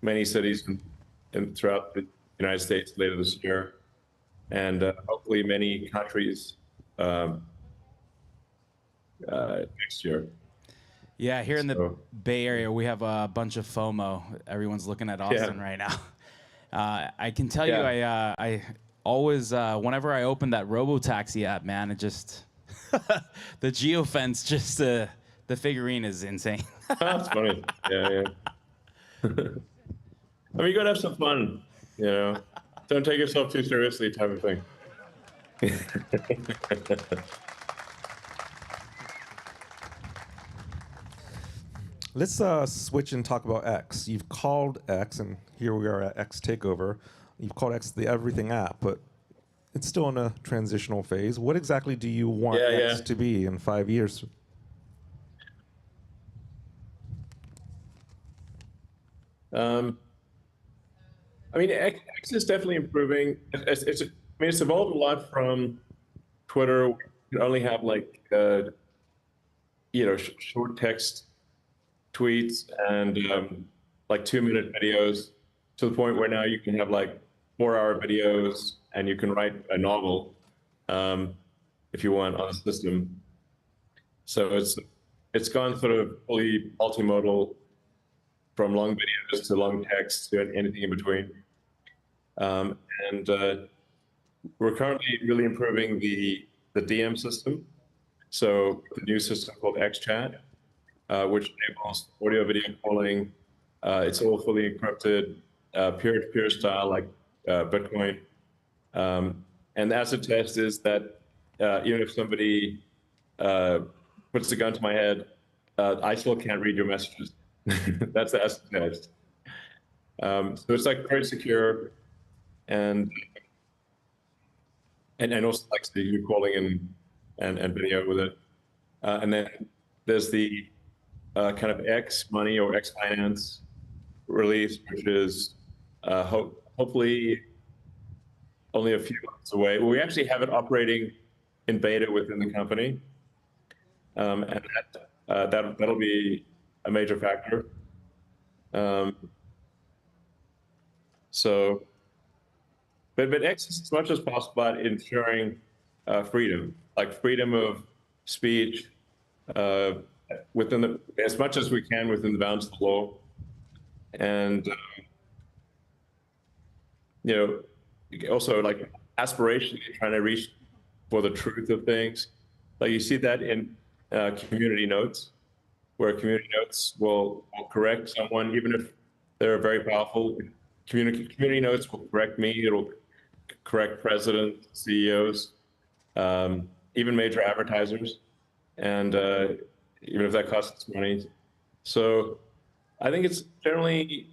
many cities and throughout the United States later this year, and hopefully many countries next year. Yeah, here in the Bay Area, we have a bunch of FOMO. Everyone's looking at Austin right now. I can tell you, I always, whenever I open that RoboTaxi app, man, it just, the geofence, just the figurine is insane. That's funny. Yeah. I mean, you gotta have some fun, you know. Don't take yourself too seriously, type of thing. Let's switch and talk about X. You've called X, and here we are at X Takeover. You've called X the everything app, but it's still in a transitional phase. What exactly do you want X to be in 5 years? I mean, X is definitely improving. It's evolved a lot from Twitter. You only have like, short text tweets and like 2-minute videos, to the point where now you can have like 4-hour videos and you can write a novel if you want on the system. So it's gone sort of fully multimodal, from long videos to long text to anything in between. And we're currently really improving the DM system. So the new system called XChat, which enables audio video calling. It's all fully encrypted, peer-to-peer style, like Bitcoin. And the acid test is that even if somebody puts a gun to my head, I still can't read your messages. That's the acid test. So it's like very secure, and also like you're calling and video with it. And then there's the kind of X Money or X Finance release, which is hopefully only a few months away. We actually have it operating in beta within the company, and that'll be a major factor. So, but X is as much as possible about ensuring freedom, like freedom of speech, within as much as we can within the bounds of the law, and also like aspirationally trying to reach for the truth of things. Like you see that in community notes, where community notes will correct someone, even if they're very powerful. Community notes will correct me. It'll correct presidents, CEOs, even major advertisers, and even if that costs money. So I think it's generally,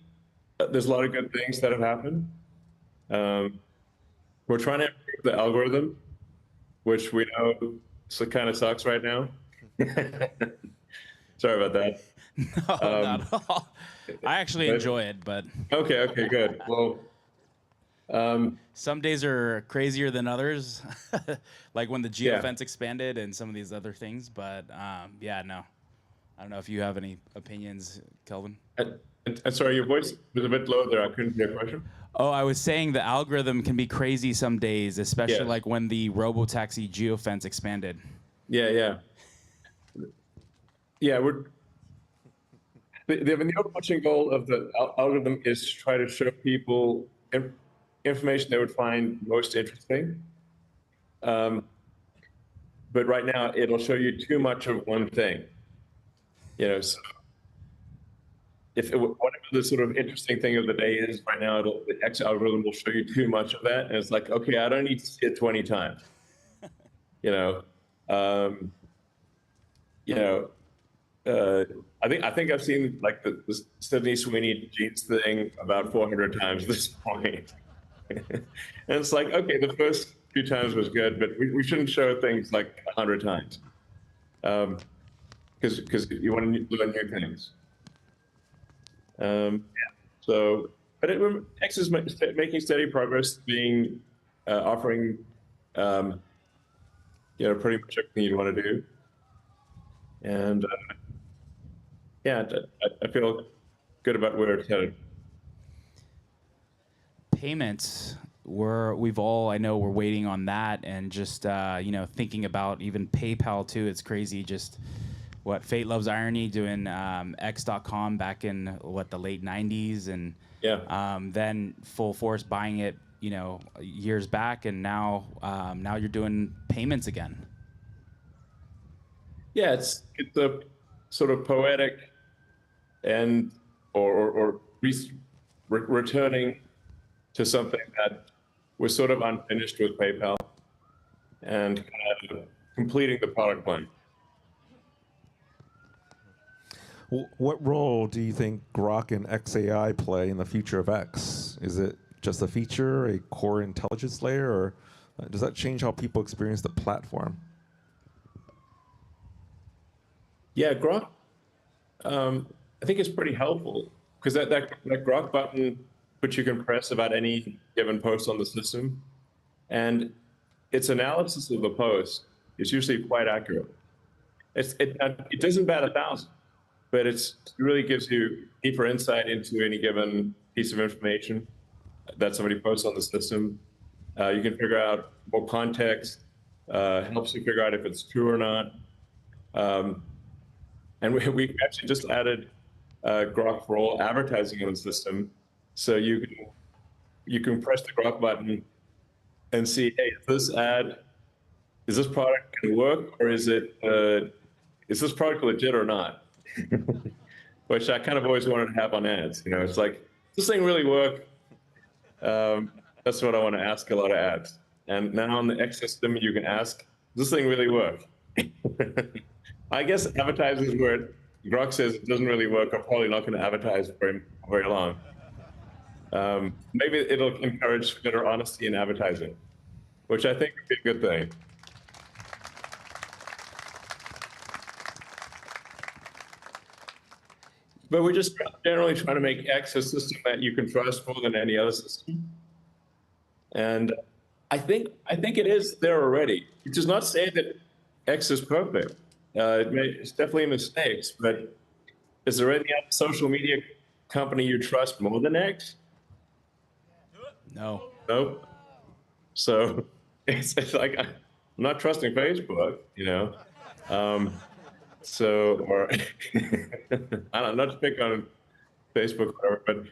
there's a lot of good things that have happened. We're trying to improve the algorithm, which we know kind of sucks right now. Sorry about that. No, not at all. I actually enjoy it, but okay, good. Well, some days are crazier than others, like when the geofence expanded and some of these other things. But yeah, no, I don't know if you have any opinions, Kelvin. Sorry, your voice was a bit low there. I couldn't hear your question. Oh, I was saying the algorithm can be crazy some days, especially like when the robotaxi geofence expanded. Yeah. The overarching goal of the algorithm is to try to show people information they would find most interesting. But right now, it'll show you too much of one thing. So whatever the sort of interesting thing of the day is right now, the X algorithm will show you too much of that, and it's like, okay, I don't need to see it 20 times. I think I've seen like the Sydney Sweeney jeans thing about 400 times at this point. And it's like, okay, the first few times was good, but we shouldn't show things like 100 times. Because you want to learn new things. So, but X is making steady progress, offering, pretty much everything you want to do. And I feel good about where it's headed. Payments, I know we're waiting on that, and just thinking about even PayPal too. It's crazy, just what Fate Loves Irony doing X.com back in the late 90s, and then Full Force buying it years back, and now you're doing payments again. Yeah, it's a sort of poetic and or returning to something that was sort of unfinished with PayPal, and kind of completing the product line. What role do you think Grok and XAI play in the future of X? Is it just a feature, a core intelligence layer, or does that change how people experience the platform? Yeah, Grok, I think it's pretty helpful, because that Grok button, which you can press about any given post on the system, and its analysis of the post is usually quite accurate. It doesn't bat 1,000, but it really gives you deeper insight into any given piece of information that somebody posts on the system. You can figure out more context, helps you figure out if it's true or not. And we actually just added Grok for all advertising in the system, so you can press the Grok button and see, hey, is this product can work, or is this product legit or not? Which I kind of always wanted to have on ads. It's like, does this thing really work? That's what I want to ask a lot of ads. And now on the X system, you can ask, does this thing really work? I guess advertisers where Grok says it doesn't really work are probably not going to advertise for very long. Maybe it'll encourage better honesty in advertising, which I think would be a good thing. But we're just generally trying to make X a system that you can trust more than any other system. And I think it is there already. It does not say that X is perfect. It's definitely mistakes, but is there any social media company you trust more than X? No. Nope. So it's like I'm not trusting Facebook, you know. Or I don't know, not to pick on Facebook, or whatever, but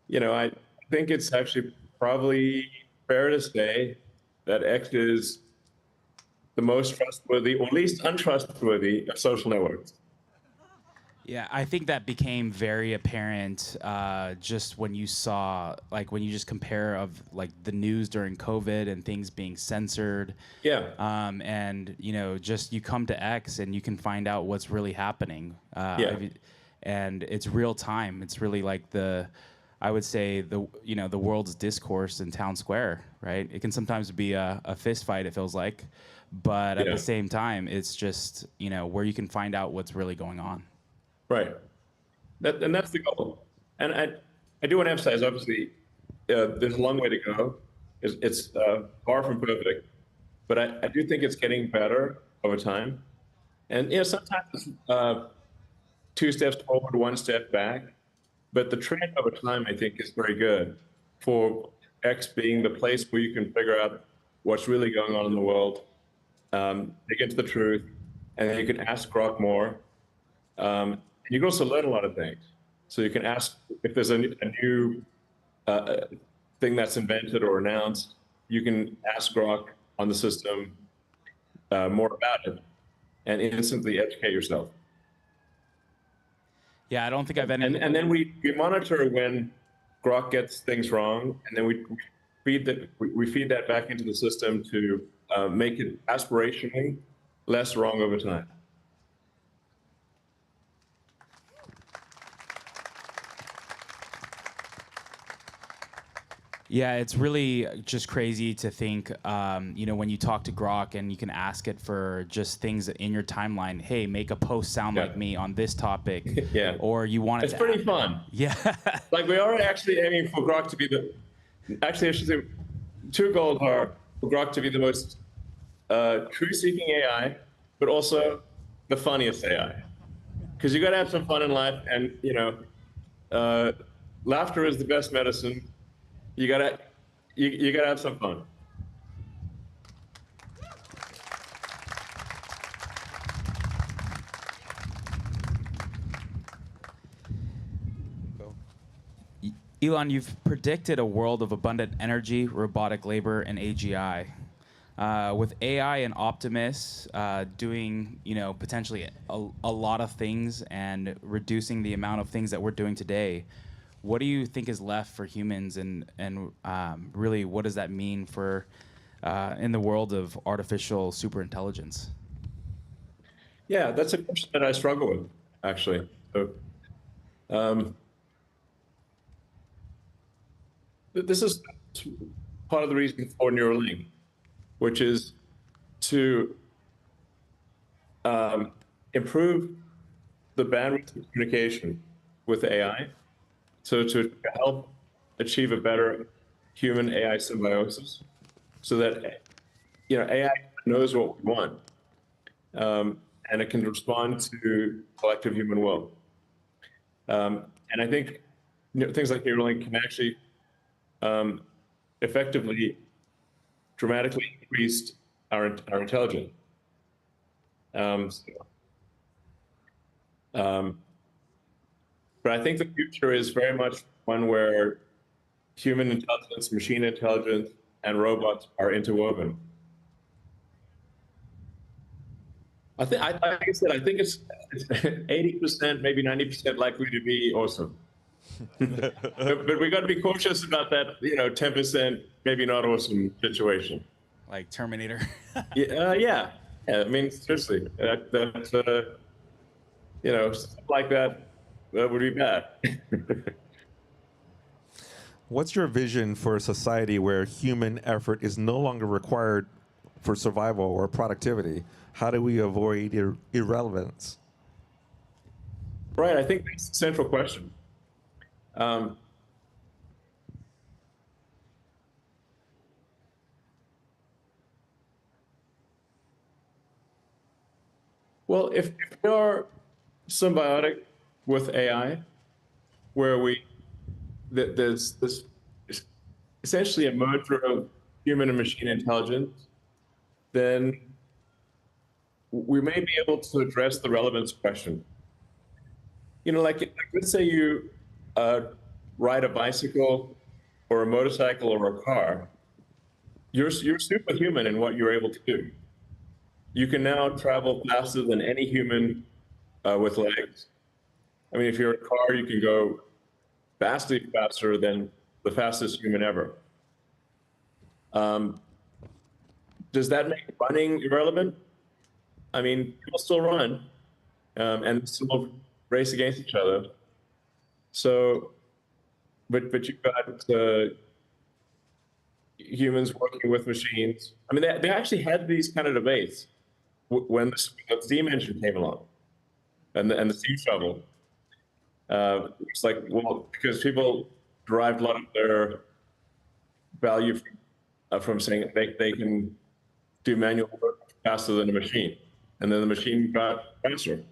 you know, I think it's actually probably fair to say that X is the most trustworthy, or least untrustworthy, of social networks. Yeah, I think that became very apparent just when you saw, like, when you just compare of like the news during COVID and things being censored. Yeah. And you know, just you come to X and you can find out what's really happening. Yeah. And it's real time. It's really like I would say the world's discourse in town square, right? It can sometimes be a fist fight, it feels like, but at the same time, it's just, you know, where you can find out what's really going on. Right. And that's the goal. And I do want to emphasize, obviously, there's a long way to go. It's far from perfect, but I do think it's getting better over time. And, you know, sometimes it's 2 steps forward, 1 step back. But the trend over time, I think, is very good for X being the place where you can figure out what's really going on in the world, dig into the truth, and then you can ask Grok more. You can also learn a lot of things. So you can ask if there's a new thing that's invented or announced, you can ask Grok on the system more about it and instantly educate yourself. Yeah, I don't think I've any. And then we monitor when Grok gets things wrong, and then we feed that back into the system to make it aspirationally less wrong over time. Yeah, it's really just crazy to think, you know, when you talk to Grok and you can ask it for just things in your timeline. Hey, make a post sound like me on this topic. Yeah. Or you want it It's pretty fun. Yeah. Like, we are actually aiming for Grok to be actually, I should say, 2 goals are for Grok to be the most truth-seeking AI, but also the funniest AI. Because you got to have some fun in life, and, you know, laughter is the best medicine. You gotta have some fun. Elon, you've predicted a world of abundant energy, robotic labor, and AGI. With AI and Optimus doing, you know, potentially a lot of things and reducing the amount of things that we're doing today, what do you think is left for humans, and really, what does that mean for in the world of artificial superintelligence? Yeah, that's a question that I struggle with, actually. So, this is part of the reason for Neuralink, which is to improve the bandwidth of communication with AI. So to help achieve a better human-AI symbiosis, so that, you know, AI knows what we want, and it can respond to collective human will. And I think, you know, things like Neuralink can actually effectively, dramatically increase our intelligence. But I think the future is very much one where human intelligence, machine intelligence, and robots are interwoven. Like I said, I think it's 80%, maybe 90% likely to be awesome. but we got to be cautious about that, you know, 10% maybe not awesome situation. Like Terminator. Yeah. I mean, seriously, you know, stuff like that. That would be bad. What's your vision for a society where human effort is no longer required for survival or productivity? How do we avoid irrelevance? Right, I think that's the central question. Well, if we are symbiotic with AI, where there's this essentially a merger of human and machine intelligence, then we may be able to address the relevance question. You know, like let's say you ride a bicycle or a motorcycle or a car. You're superhuman in what you're able to do. You can now travel faster than any human with legs. I mean, if you're a car, you can go vastly faster than the fastest human ever. Does that make running irrelevant? I mean, people still run and still race against each other. So, but you've got humans working with machines. I mean, they actually had these kind of debates when the steam engine came along and the steam shovel. It's like, well, because people derived a lot of their value from saying they can do manual work faster than a machine, and then the machine got faster.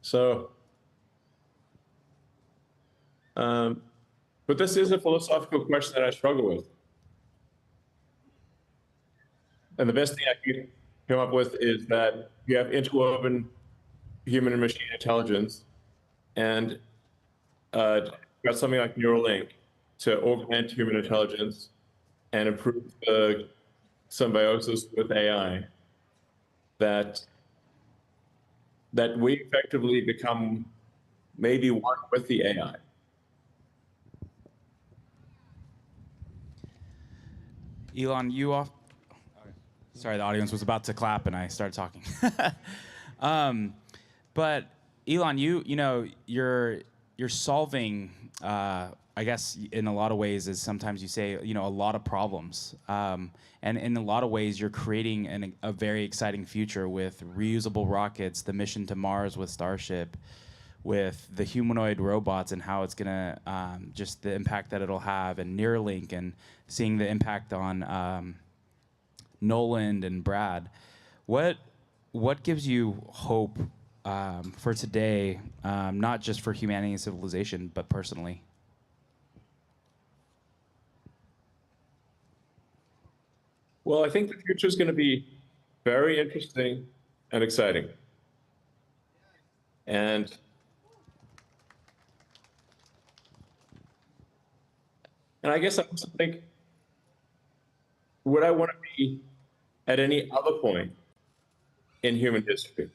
So, but this is a philosophical question that I struggle with. And the best thing I can come up with is that you have interwoven human and machine intelligence, and got something like Neuralink to augment human intelligence and improve the symbiosis with AI, that we effectively become maybe one with the AI. Elon, sorry, the audience was about to clap and I started talking. But Elon, you know, you're solving, I guess in a lot of ways, is sometimes you say, you know, a lot of problems. And in a lot of ways, you're creating a very exciting future with reusable rockets, the mission to Mars with Starship, with the humanoid robots and how it's gonna, just the impact that it'll have, and Neuralink, and seeing the impact on Nolan and Brad. What gives you hope for today, not just for humanity and civilization, but personally? Well, I think the future is going to be very interesting and exciting. And I guess I also think, would I want to be at any other point in human history?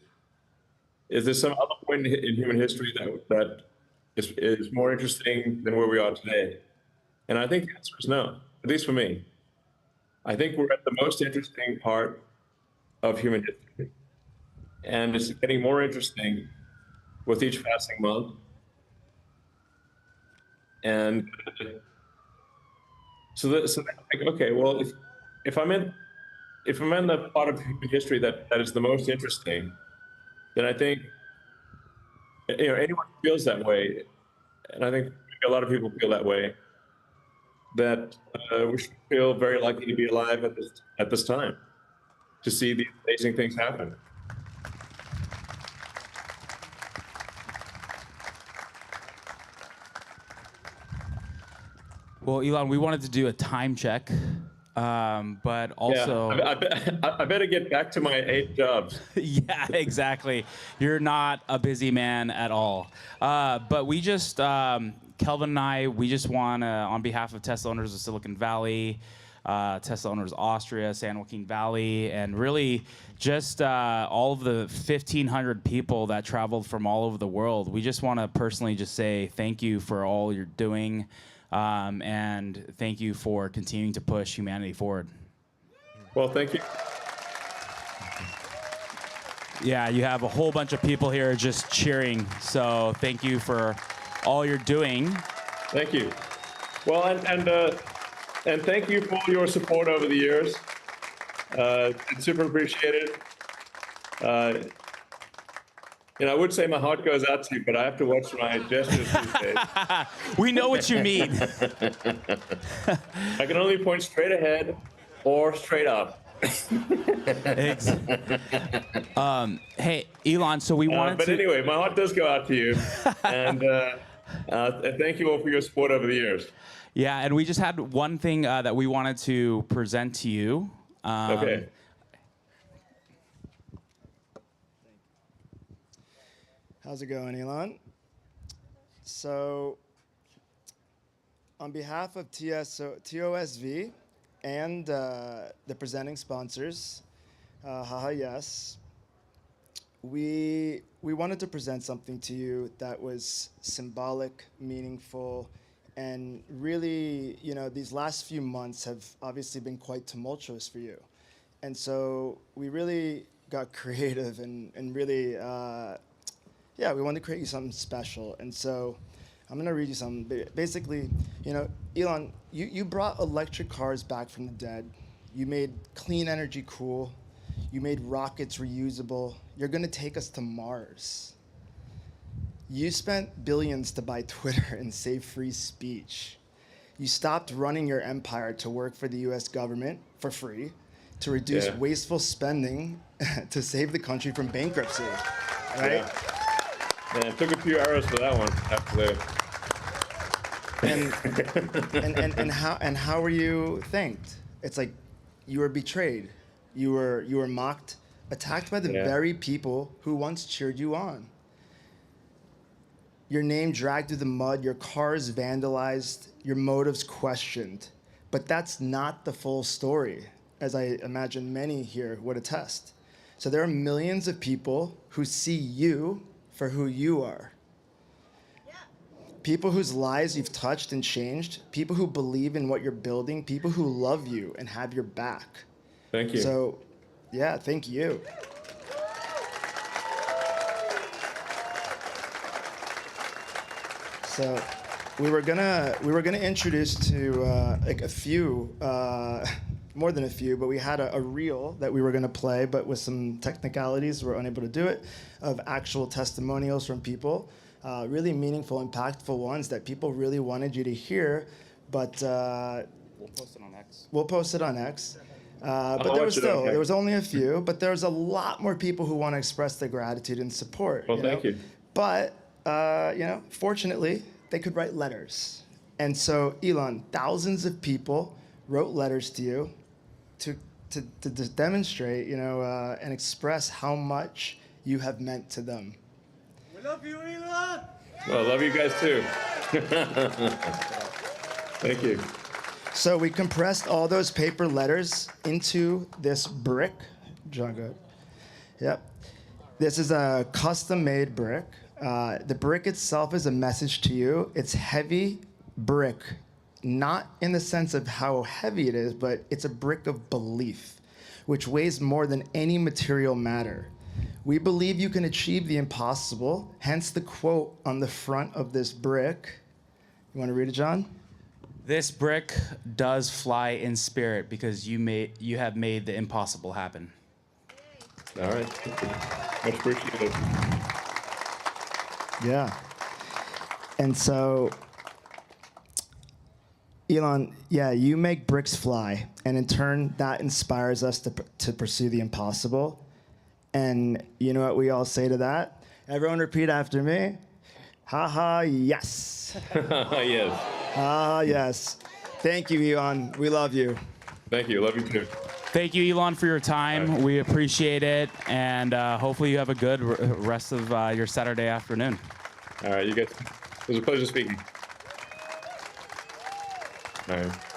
Is there some other point in human history that is more interesting than where we are today? And I think the answer is no, at least for me. I think we're at the most interesting part of human history. And it's getting more interesting with each passing month. And so like, okay, well, if I'm in the part of human history that is the most interesting, then I think, you know, anyone who feels that way, and I think a lot of people feel that way, that we should feel very lucky to be alive at this time, to see these amazing things happen. Well, Elon, we wanted to do a time check, but also... Yeah, I better get back to my 8 jobs. Yeah, exactly. You're not a busy man at all. But we just, Kelvin and I, we just want to, on behalf of Tesla owners of Silicon Valley, Tesla owners Austria, San Joaquin Valley, and really just all of the 1,500 people that traveled from all over the world, we just want to personally just say thank you for all you're doing. And thank you for continuing to push humanity forward. Well, thank you. Yeah, you have a whole bunch of people here just cheering. So thank you for all you're doing. Thank you. Well, and thank you for your support over the years. It's super appreciated. You know, I would say my heart goes out to you, but I have to watch my gestures these days. We know what you mean. I can only point straight ahead or straight up. Hey, Elon, so we wanted But anyway, my heart does go out to you. And Thank you all for your support over the years. Yeah, and we just had one thing that we wanted to present to you. Okay. How's it going, Elon? So, on behalf of TOSV and the presenting sponsors, yes, we wanted to present something to you that was symbolic, meaningful, and really, these last few months have obviously been quite tumultuous for you. And so we really got creative and really, we wanted to create you something special. And so I'm going to read you something. Basically, Elon, you brought electric cars back from the dead. You made clean energy cool. You made rockets reusable. You're going to take us to Mars. You spent billions to buy Twitter and save free speech. You stopped running your empire to work for the US government for free, to reduce wasteful spending, to save the country from bankruptcy, right? Yeah, it took a few arrows for that one after that. And how were you thanked? It's like you were betrayed. You were mocked, attacked by the very people who once cheered you on. Your name dragged through the mud, your cars vandalized, your motives questioned. But that's not the full story, as I imagine many here would attest. So there are millions of people who see you for who you are. People whose lives you've touched and changed, people who believe in what you're building, people who love you and have your back. Thank you. So, thank you. So, we were gonna introduce to like a few, more than a few, but we had a reel that we were gonna play, but with some technicalities, we're unable to do it, of actual testimonials from people, really meaningful, impactful ones that people really wanted you to hear, but We'll post it on X. We'll post it on X. But there was only a few, but there's a lot more people who want to express their gratitude and support. Well, thank you. But, fortunately, they could write letters. And so, Elon, thousands of people wrote letters to you to demonstrate, and express how much you have meant to them. We love you, Elon! Well, I love you guys too. Thank you. So we compressed all those paper letters into this brick. John, good. Yep. This is a custom-made brick. The brick itself is a message to you. It's heavy brick, not in the sense of how heavy it is, but it's a brick of belief, which weighs more than any material matter. We believe you can achieve the impossible, hence the quote on the front of this brick. You want to read it, John? This brick does fly in spirit because you have made the impossible happen. All right. Much appreciated. Yeah. And so, Elon, you make bricks fly, and in turn, that inspires us to pursue the impossible. And you know what we all say to that? Everyone repeat after me. Yes. Yes. Yes. Thank you, Elon. We love you. Thank you. Love you too. Thank you, Elon, for your time. We appreciate it, and hopefully you have a good rest of your Saturday afternoon. All right, you guys. It was a pleasure speaking. All right.